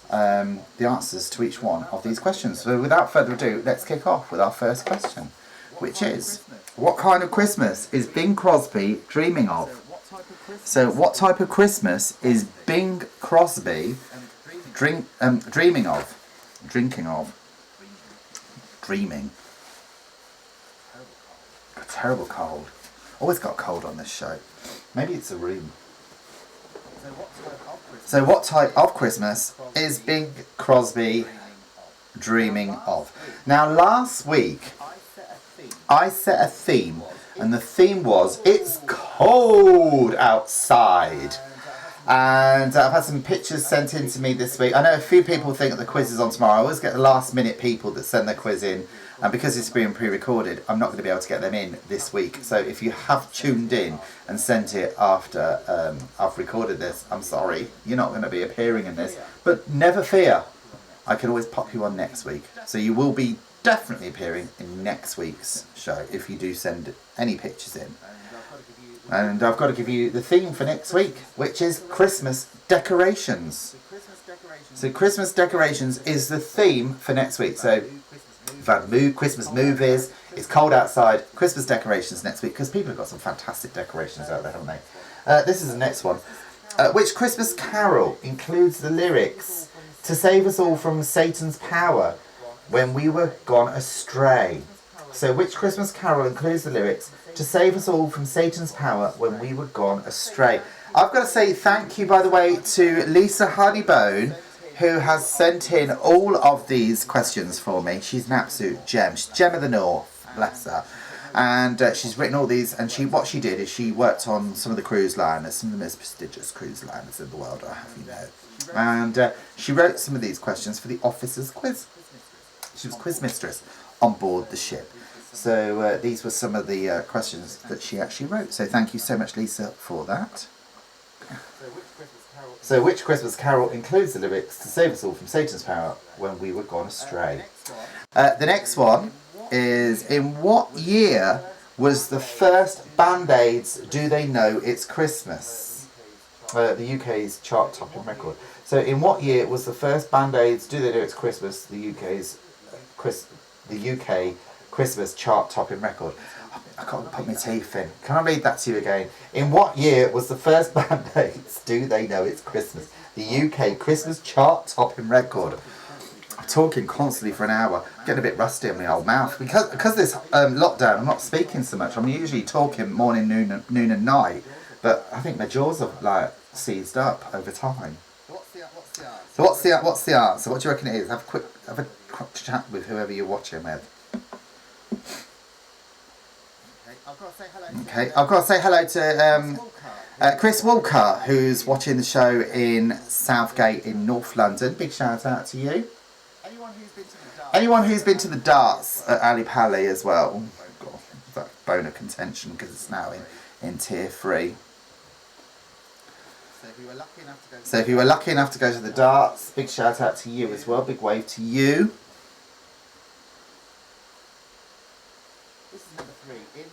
the answers to each one of these questions. So without further ado, let's kick off with our first question, which is, what kind of Christmas is Bing Crosby dreaming of? So what type of Christmas is Bing Crosby dreaming of? Drinking of? Dreaming. A terrible cold. Always got a cold on this show. Maybe it's a room. So what type of Christmas is Bing Crosby dreaming of? Now last week I set a theme, and the theme was, it's cold outside. And I've had some pictures sent in to me this week. I know a few people think that the quiz is on tomorrow. I always get the last minute people that send their quiz in. And because it's being pre-recorded, I'm not going to be able to get them in this week. So if you have tuned in and sent it after I've recorded this, I'm sorry. You're not going to be appearing in this. But never fear. I can always pop you on next week. So you will be definitely appearing in next week's show if you do send any pictures in. And I've got to give you the theme for next week, which is Christmas decorations. So Christmas decorations is the theme for next week. So we've had Christmas movies, It's cold outside. Christmas decorations next week because people have got some fantastic decorations out there, haven't they? This is the next one. Which Christmas carol includes the lyrics "To save us all from Satan's power when we were gone astray"? So which Christmas carol includes the lyrics "To save us all from Satan's power when we were gone astray"? I've got to say thank you, by the way, to Lisa Honeybone, who has sent in all of these questions for me. She's an absolute gem. She's gem of the North, bless her. And she's written all these, and what she did is she worked on some of the cruise liners, some of the most prestigious cruise liners in the world, I have you know. And she wrote some of these questions for the officers' quiz. She was quiz mistress on board the ship. So these were some of the questions that she actually wrote. So thank you so much, Lisa, for that. So which Christmas carol includes the lyrics "To save us all from Satan's power when we were gone astray"? The next one is, in what year was the first Band-Aids Do They Know It's Christmas? The UK's chart-topping record. So in what year was the first Band-Aids Do They Know It's Christmas, the UK Christmas chart-topping record? I can't put my teeth in. Can I read that to you again? In what year was the first Band-Aids Do They Know It's Christmas, the UK Christmas chart-topping record? I'm talking constantly for an hour. I'm getting a bit rusty on my old mouth. Because this lockdown, I'm not speaking so much. I'm usually talking morning, noon and night. But I think my jaws have like seized up over time. So what's the answer? What do you reckon it is? Have a quick chat with whoever you're watching with. Okay, I've got to say hello to Chris Walker, who's watching the show in Southgate in North London. Big shout out to you. Anyone who's been to the darts at Ali Pali as well. Oh, God, that bone of contention because it's now in tier 3. So if you were lucky enough to go to the darts, big shout out to you as well. Big wave to you.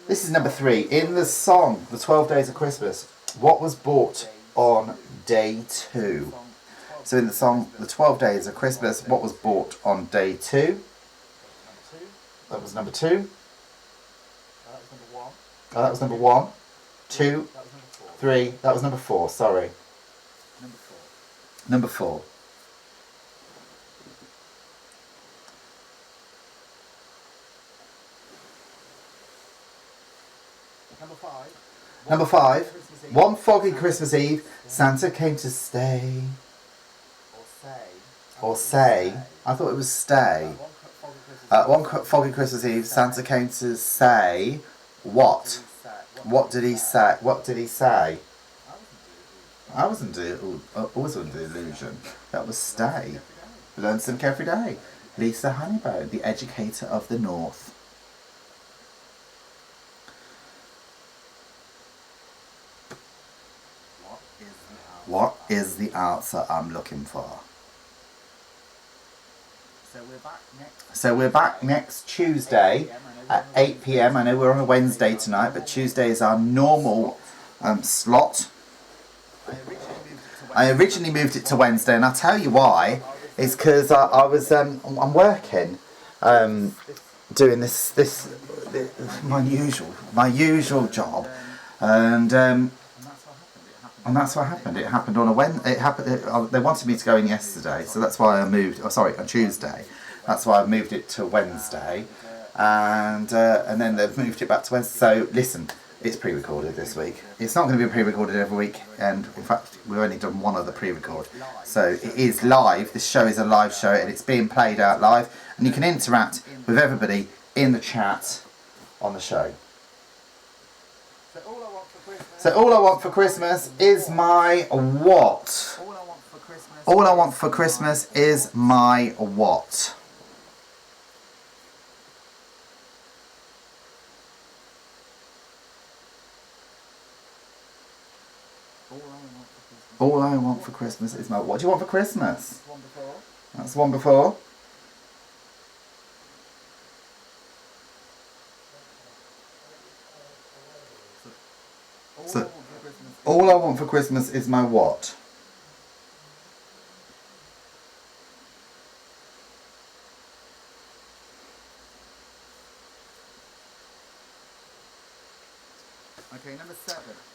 This is number 3. In the song, The 12 Days of Christmas, what was bought on day 2? So in the song, The 12 Days of Christmas, what was bought on day 2? That was number 2. Oh, that was number 1. 2. 3. That was number 4, sorry. Number 4. Number 5. One foggy Christmas Eve, Santa came to stay. Or say. I thought it was stay. One foggy Christmas Eve, Santa came to say what? What did he say? What did he say? I wasn't under the illusion. That was stay. Learn something every day. Lisa Honeybone, the educator of the North. What is the answer I'm looking for? So we're back next Tuesday at 8 PM. I know we're on a Wednesday tonight, but Tuesday is our normal slot. I originally moved it to Wednesday, and I'll tell you why. It's because I'm working, doing this my usual job, and that's what happened. It happened on a Wednesday. They wanted me to go in yesterday, so that's why I moved. Oh, sorry, on Tuesday. That's why I moved it to Wednesday, and then they've moved it back to Wednesday. So listen, it's pre-recorded this week. It's not going to be pre-recorded every week, and in fact, we've only done one other pre-record. So it is live. This show is a live show, and it's being played out live, and you can interact with everybody in the chat on the show. So all I want for Christmas is my what? All I want for Christmas is my what? All I want for Christmas is my what? Do you want for Christmas? That's one before. So, all I want for Christmas is my what?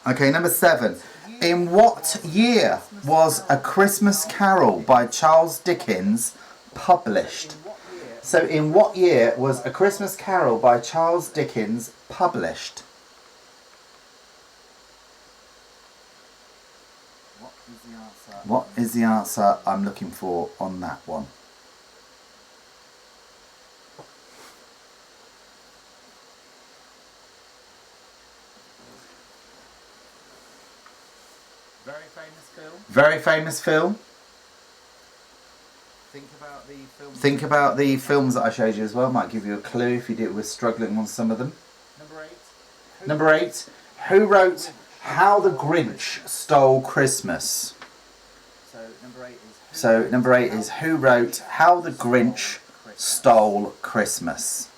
Okay, number 7. In what year was A Christmas Carol by Charles Dickens published? So in what year was A Christmas Carol by Charles Dickens published? What is the answer I'm looking for on that one? Very famous film. Very famous film. Think about the films that I showed you as well. Might give you a clue if you were struggling on some of them. Number 8. Who wrote How the Grinch Stole Christmas? So number 8 is who wrote How the Grinch Stole Christmas?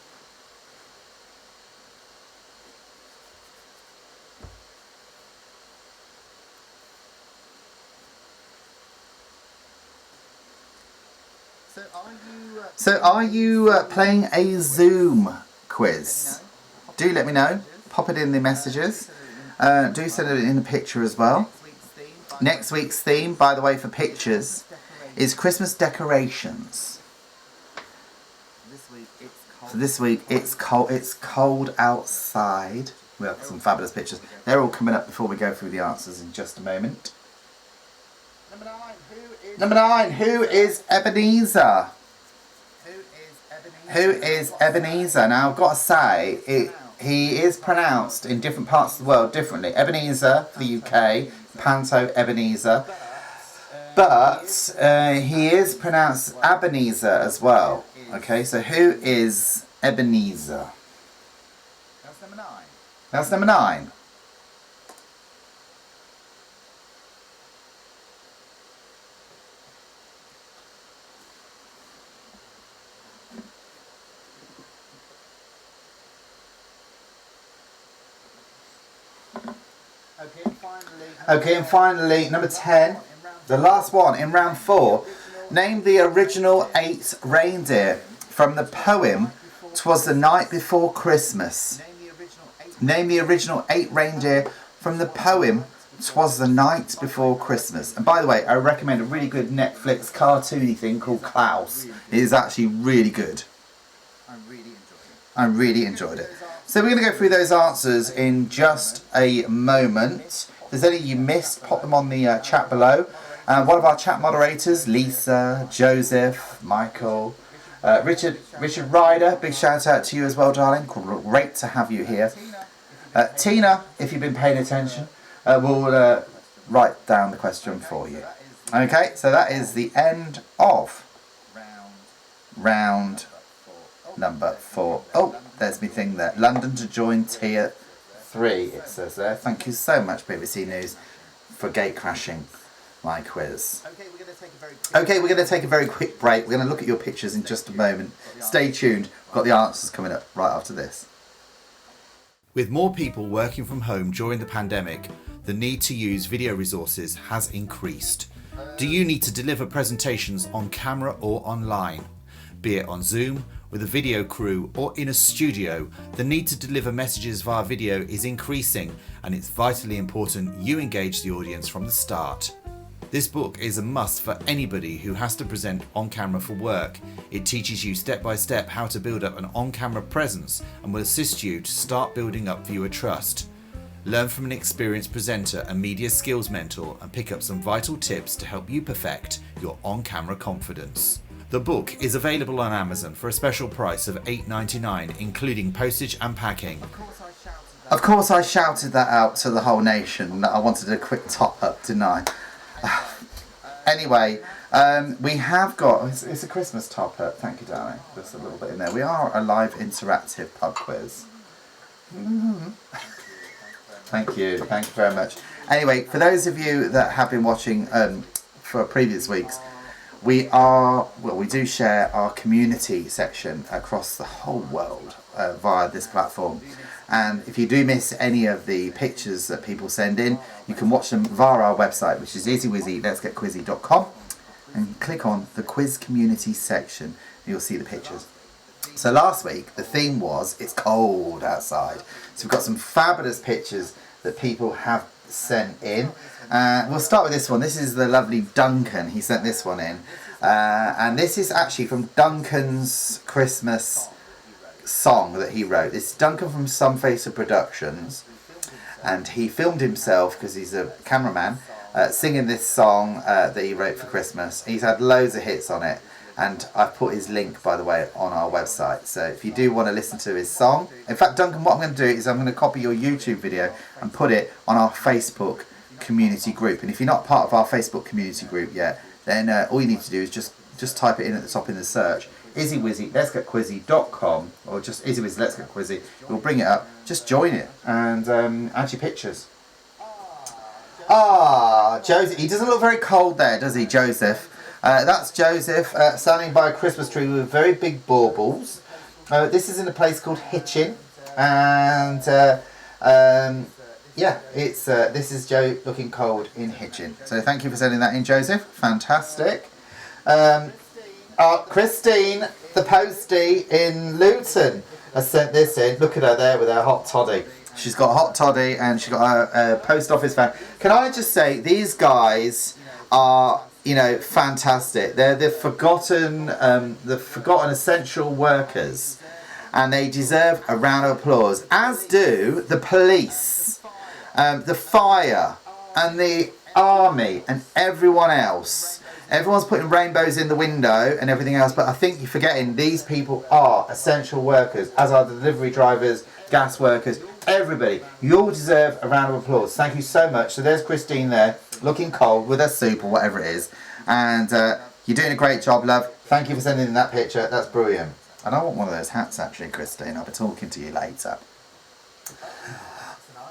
So are you playing a Zoom quiz? Do let me know. Pop it in the messages. Do send it in the picture as well. Next week's theme, by the way, for pictures is Christmas decorations. So this week it's cold outside. We have some fabulous pictures. They're all coming up before we go through the answers in just a moment. Number 9, who is Ebenezer? Who is Ebenezer? Now I've got to say, he is pronounced in different parts of the world differently. Ebenezer for the UK, Panto Ebenezer. But he is pronounced Ebenezer as well. Okay, so who is Ebenezer? That's number 9. That's number 9. Okay, and finally, number 10, the last one in round 4. Name the original 8 reindeer from the poem "'Twas the Night Before Christmas." Name the original 8 reindeer from the poem "'Twas the Night Before Christmas." And by the way, I recommend a really good Netflix cartoony thing called Klaus. It is actually really good. I really enjoyed it. So we're going to go through those answers in just a moment. If there's any you missed, pop them on the chat below. One of our chat moderators, Lisa, Joseph, Michael, Richard Ryder, big shout out to you as well, darling. Great to have you here. Tina, if you've been paying attention, will write down the question for you. Okay, so that is the end of round number 4. Oh, there's my thing there. London to join tier 3, it says there. Thank you so much, BBC News, for gate crashing my quiz. Okay, we're going to take a very quick break. We're going to look at your pictures in just a moment. Stay tuned. We've got the answers coming up right after this. With more people working from home during the pandemic, the need to use video resources has increased. Do you need to deliver presentations on camera or online? Be it on Zoom, with a video crew, or in a studio, the need to deliver messages via video is increasing, and it's vitally important you engage the audience from the start. This book is a must for anybody who has to present on camera for work. It teaches you step by step how to build up an on-camera presence and will assist you to start building up viewer trust. Learn from an experienced presenter and media skills mentor and pick up some vital tips to help you perfect your on-camera confidence. The book is available on Amazon for a special price of $8.99, including postage and packing. Of course I shouted that out to the whole nation that I wanted a quick top up, didn't I? Anyway, we have got, it's a Christmas top up, thank you darling, just a little bit in there. We are a live interactive pub quiz. Thank you very much. Anyway, for those of you that have been watching for previous weeks, we do share our community section across the whole world via this platform. And if you do miss any of the pictures that people send in, you can watch them via our website, which is izzywizzy.com, and click on the quiz community section and you'll see the pictures. So last week the theme was it's cold outside. So we've got some fabulous pictures that people have sent in. We'll start with this one. This is the lovely Duncan. He sent this one in. And this is actually from Duncan's Christmas song that he wrote. It's Duncan from Some Face of Productions. And he filmed himself, because he's a cameraman, singing this song that he wrote for Christmas. He's had loads of hits on it. And I've put his link, by the way, on our website. So if you do want to listen to his song. In fact, Duncan, what I'm going to do is I'm going to copy your YouTube video and put it on our Facebook community group. And if you're not part of our Facebook community group yet, then all you need to do is just type it in at the top in the search. Izzy Wizzy Let's Get Quizzy.com, or just Izzy Wizzy Let's Get Quizzy. We'll bring it up. Just join it and add your pictures. Joseph. He doesn't look very cold there, does he, Joseph? That's Joseph standing by a Christmas tree with very big baubles. This is in a place called Hitchin, and yeah, it's this is Joe looking cold in Hitchin. So thank you for sending that in, Joseph. Fantastic. Christine, the postie in Luton, has sent this in. Look at her there with her hot toddy. She's got a hot toddy and she's got a post office van. Can I just say, these guys are, you know, fantastic. They're the forgotten essential workers, and they deserve a round of applause, as do the police, the fire, and the army, and everyone else. Everyone's putting rainbows in the window and everything else, but I think you're forgetting these people are essential workers, as are the delivery drivers, gas workers, everybody. You all deserve a round of applause. Thank you so much. So there's Christine there, looking cold with her soup or whatever it is. And you're doing a great job, love. Thank you for sending in that picture. That's brilliant. And I want one of those hats, actually, Christine. I'll be talking to you later.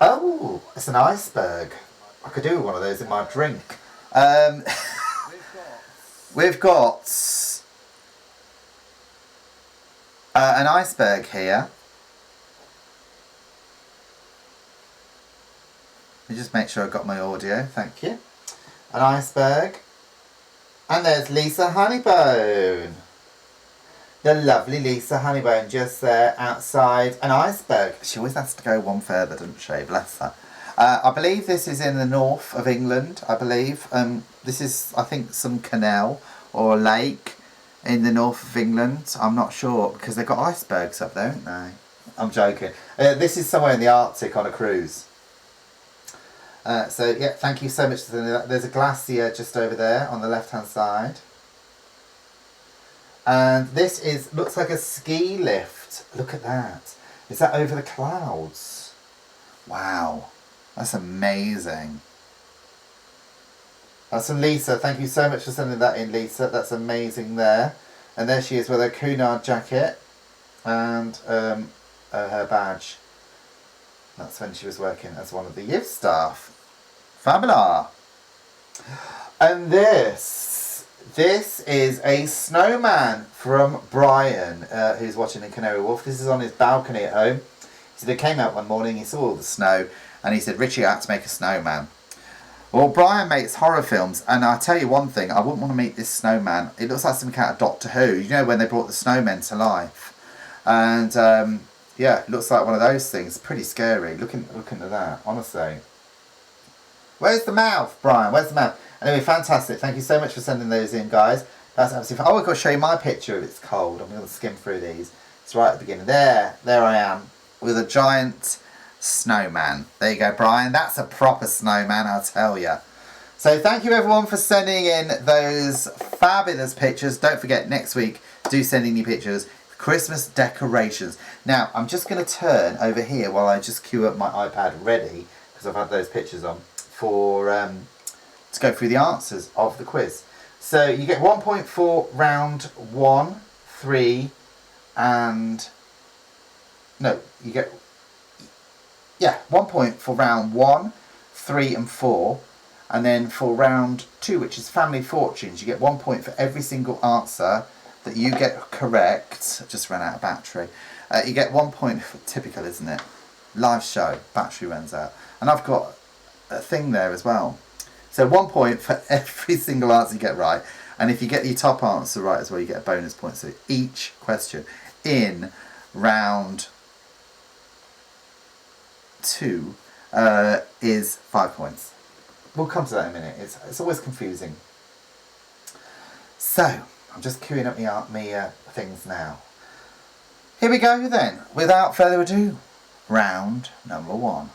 Oh, it's an iceberg. I could do one of those in my drink. We've got an iceberg here. Let me just make sure I've got my audio. Thank you. An iceberg. And there's Lisa Honeybone. The lovely Lisa Honeybone just there outside an iceberg. She always has to go one further, doesn't she? Bless her. I believe this is in the north of England, I believe. This is, I think, some canal or a lake in the north of England. I'm not sure, because they've got icebergs up there, haven't they? I'm joking. This is somewhere in the Arctic on a cruise. So, yeah, thank you so much for that. There's a glacier just over there on the left-hand side. And this looks like a ski lift. Look at that. Is that over the clouds? Wow. That's amazing. That's from Lisa. Thank you so much for sending that in, Lisa. That's amazing there. And there she is with her Cunard jacket and her badge. That's when she was working as one of the youth staff. Fabulous. And this is a snowman from Brian, who's watching in Canary Wharf. This is on his balcony at home. So they came out one morning, he saw all the snow, and he said, Richie, I had to make a snowman. Well, Brian makes horror films, and I'll tell you one thing, I wouldn't want to meet this snowman. It looks like something out of Doctor Who, you know, when they brought the snowmen to life. And, yeah, it looks like one of those things. Pretty scary, looking at that, honestly. Where's the mouth, Brian? Where's the mouth? Anyway, fantastic. Thank you so much for sending those in, guys. That's absolutely fun. Oh, I've got to show you my picture if it's cold. I'm going to skim through these. It's right at the beginning. There I am, with a giant snowman. There you go, Brian. That's a proper snowman, I'll tell you. So thank you everyone for sending in those fabulous pictures. Don't forget, next week, do send in your pictures. Christmas decorations. Now, I'm just going to turn over here while I just queue up my iPad ready, because I've had those pictures on, for to go through the answers of the quiz. So you get 1 point for round 1, 3, and... No, you get... Yeah, 1 point for round 1, 3 and 4. And then for round 2, which is Family Fortunes, you get 1 point for every single answer that you get correct. Just ran out of battery. You get 1 point for typical, isn't it? Live show, battery runs out. And I've got a thing there as well. So 1 point for every single answer you get right. And if you get your top answer right as well, you get a bonus point. So each question in round 2 is 5 points. We'll come to that in a minute. It's always confusing. So, I'm just queuing up me things now. Here we go then. Without further ado, round number 1.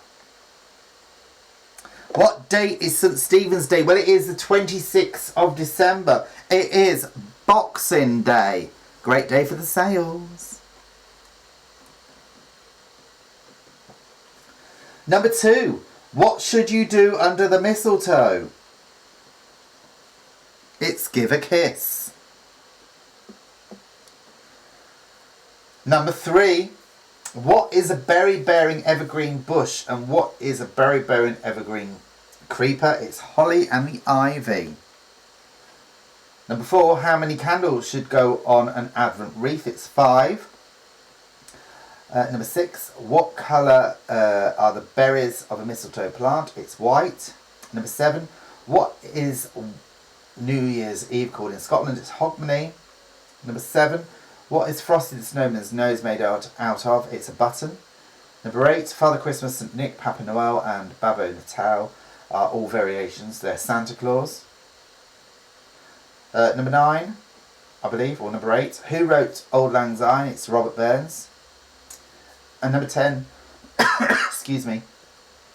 What date is St. Stephen's Day? Well, it is the 26th of December. It is Boxing Day. Great day for the sales. Number 2. What should you do under the mistletoe? It's give a kiss. Number 3. What is a berry-bearing evergreen bush and what is a berry-bearing evergreen creeper? It's holly and the ivy. Number 4. How many candles should go on an Advent wreath? It's 5. Number 6. What colour are the berries of a mistletoe plant? It's white. Number 7. What is New Year's Eve called in Scotland? It's hogmanay. Number 7. What is Frosty the Snowman's nose made out of? It's a button. Number 8. Father Christmas, St. Nick, Papa Noel and Babo Natal are all variations. They're Santa Claus. Number 9, I believe, or number 8. Who wrote Auld Lang Syne? It's Robert Burns. And number 10, excuse me,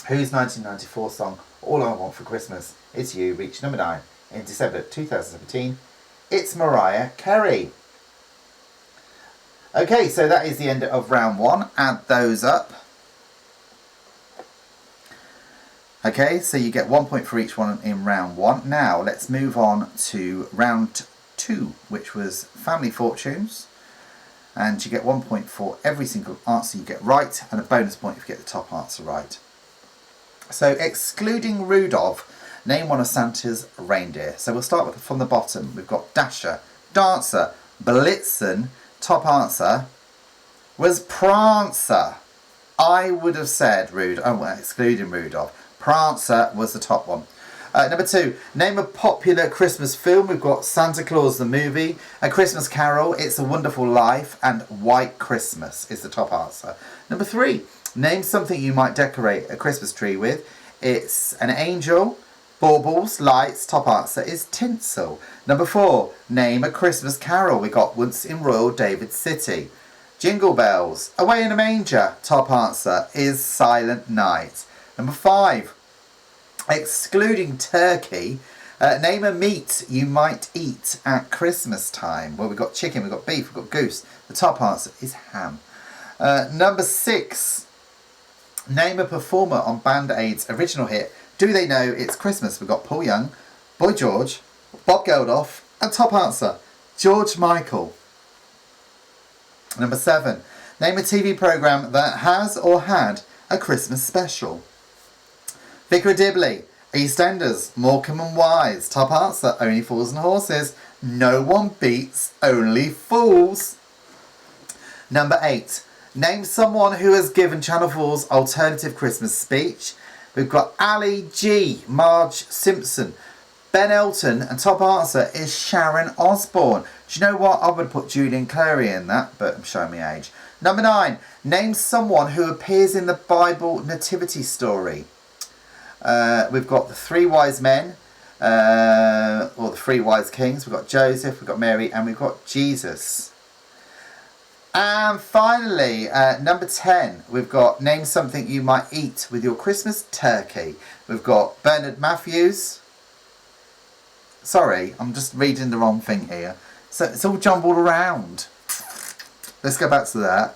whose 1994 song All I Want for Christmas Is You reached number 9 in December 2017? It's Mariah Carey. Okay, so that is the end of round 1. Add those up. Okay, so you get 1 point for each one in round 1. Now let's move on to round 2, which was Family Fortunes. And you get 1 point for every single answer you get right, and a bonus point if you get the top answer right. So excluding Rudolph, name one of Santa's reindeer. So we'll start from the bottom. We've got Dasher, Dancer, Blitzen. Top answer was Prancer. I would have said excluding Rudolph. Prancer was the top one. Number 2, name a popular Christmas film. We've got Santa Claus the movie, A Christmas Carol, It's a Wonderful Life, and White Christmas is the top answer. Number 3, name something you might decorate a Christmas tree with. It's an angel, baubles, lights. Top answer is tinsel. Number 4, name a Christmas carol. We got Once in Royal David City. Jingle bells, Away in a Manger. Top answer is Silent Night. Number 5, excluding turkey, name a meat you might eat at Christmas time. Well, we've got chicken, we've got beef, we've got goose. The top answer is ham. Number 6, name a performer on Band Aid's original hit, Do They Know It's Christmas? We've got Paul Young, Boy George, Bob Geldof, and top answer, George Michael. Number 7, name a TV programme that has or had a Christmas special. Vicar of Dibley, EastEnders, Morecambe and Wise. Top answer, Only Fools and Horses. No one beats Only Fools. Number 8, name someone who has given Channel 4's alternative Christmas speech. We've got Ali G, Marge Simpson, Ben Elton, and top answer is Sharon Osbourne. Do you know what? I would put Julian Clary in that, but I'm showing my age. Number 9, name someone who appears in the Bible nativity story. We've got the 3 wise men, or the 3 wise kings. We've got Joseph, we've got Mary, and we've got Jesus. And finally, number 10, we've got name something you might eat with your Christmas turkey. We've got Bernard Matthews. Sorry, I'm just reading the wrong thing here. So it's all jumbled around. Let's go back to that.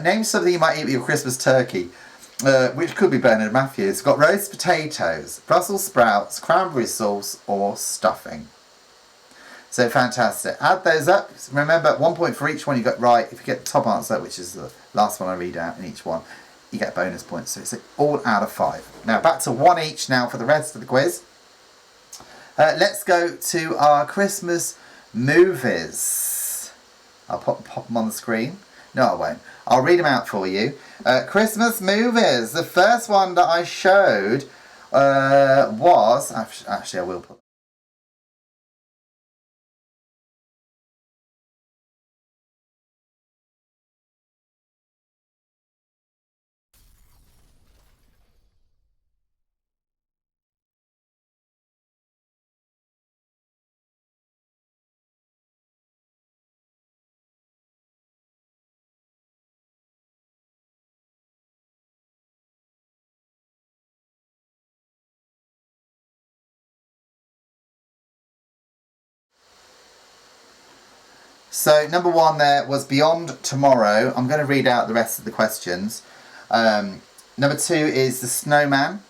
Name something you might eat with your Christmas turkey. Which could be Bernard Matthews. We've got roast potatoes, Brussels sprouts, cranberry sauce, or stuffing. So fantastic. Add those up. Remember, 1 point for each one you got right. If you get the top answer, which is the last one I read out in each one, you get a bonus point. So it's all out of 5. Now back to 1 each now for the rest of the quiz. Let's go to our Christmas movies. I'll pop them on the screen. No, I won't. I'll read them out for you. Christmas movies. The first one that I showed was... Actually, I will put... So number 1 there was Beyond Tomorrow. I'm going to read out the rest of the questions. Number 2 is The Snowman.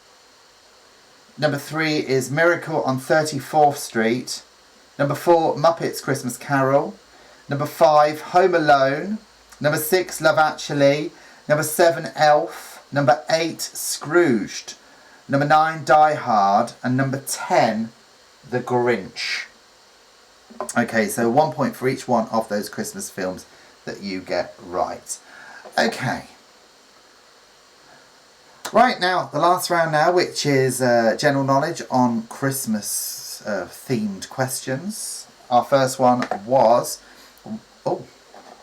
Number 3 is Miracle on 34th Street. Number 4, Muppets Christmas Carol. Number 5, Home Alone. Number 6, Love Actually. Number 7, Elf. Number 8, Scrooged. Number 9, Die Hard. And number 10, The Grinch. Okay, so 1 point for each one of those Christmas films that you get right. Okay. Right, now, the last round now, which is general knowledge on Christmas themed questions. Our first one was,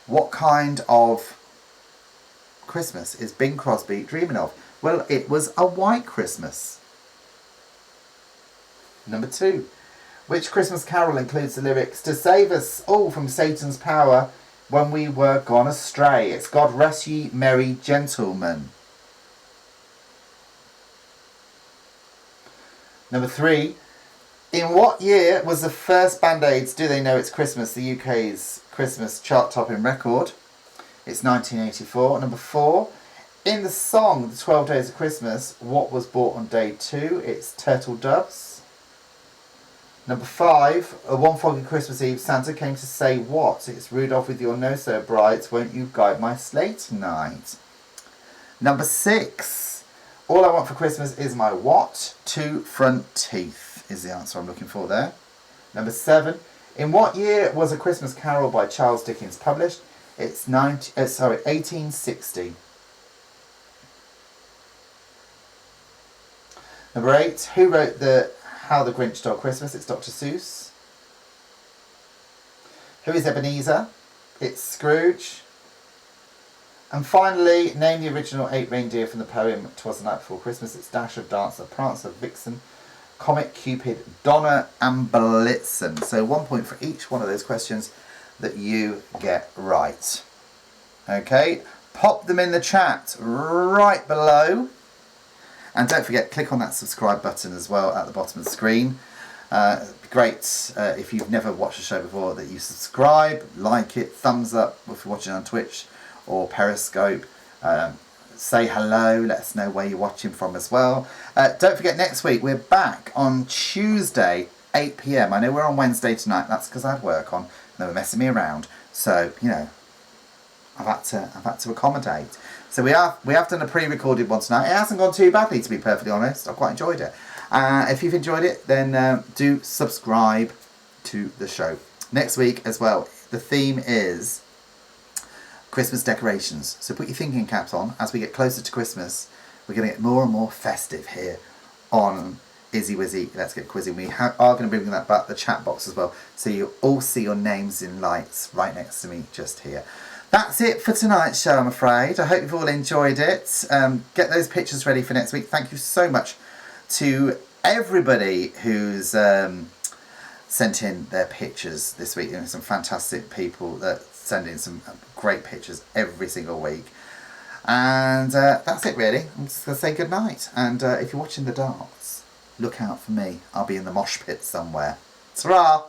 what kind of Christmas is Bing Crosby dreaming of? Well, it was a white Christmas. Number 2. Which Christmas carol includes the lyrics, to save us all from Satan's power when we were gone astray? It's God Rest Ye Merry Gentlemen. Number 3. In what year was the first Band-Aids Do They Know It's Christmas, the UK's Christmas chart-topping record? It's 1984. Number 4. In the song The 12 Days of Christmas, what was bought on day 2? It's Turtle Doves. Number 5, one foggy Christmas Eve, Santa came to say what? It's Rudolph with your nose so bright, won't you guide my sleigh tonight? Number 6, all I want for Christmas is my what? 2 front teeth is the answer I'm looking for there. Number 7, in what year was A Christmas Carol by Charles Dickens published? It's 1860. Number 8, who wrote How the Grinch Stole Christmas? It's Dr. Seuss. Who is Ebenezer? It's Scrooge. And finally, name the original 8 reindeer from the poem 'Twas the Night Before Christmas. It's Dasher, Dancer, Prancer, Vixen, Comet, Cupid, Donner and Blitzen. So 1 point for each one of those questions that you get right. Okay, pop them in the chat right below. And don't forget, click on that subscribe button as well at the bottom of the screen. It'd be great if you've never watched the show before that you subscribe, like it, thumbs up if you're watching on Twitch or Periscope. Say hello, let us know where you're watching from as well. Don't forget, next week we're back on Tuesday, 8 PM. I know we're on Wednesday tonight, that's because I had work on and they were messing me around. So, you know, I've had to accommodate. So we have done a pre-recorded one tonight. It hasn't gone too badly, to be perfectly honest. I quite enjoyed it. If you've enjoyed it, then do subscribe to the show. Next week as well, the theme is Christmas decorations. So put your thinking caps on. As we get closer to Christmas, we're going to get more and more festive here on Izzy Wizzy Let's Get Quizzy. We are going to bring that back the chat box as well, so you all see your names in lights right next to me just here. That's it for tonight's show, I'm afraid. I hope you've all enjoyed it. Get those pictures ready for next week. Thank you so much to everybody who's sent in their pictures this week. You know, some fantastic people that send in some great pictures every single week. And that's it, really. I'm just going to say good night. And if you're watching the darts, look out for me. I'll be in the mosh pit somewhere. Ta-ra!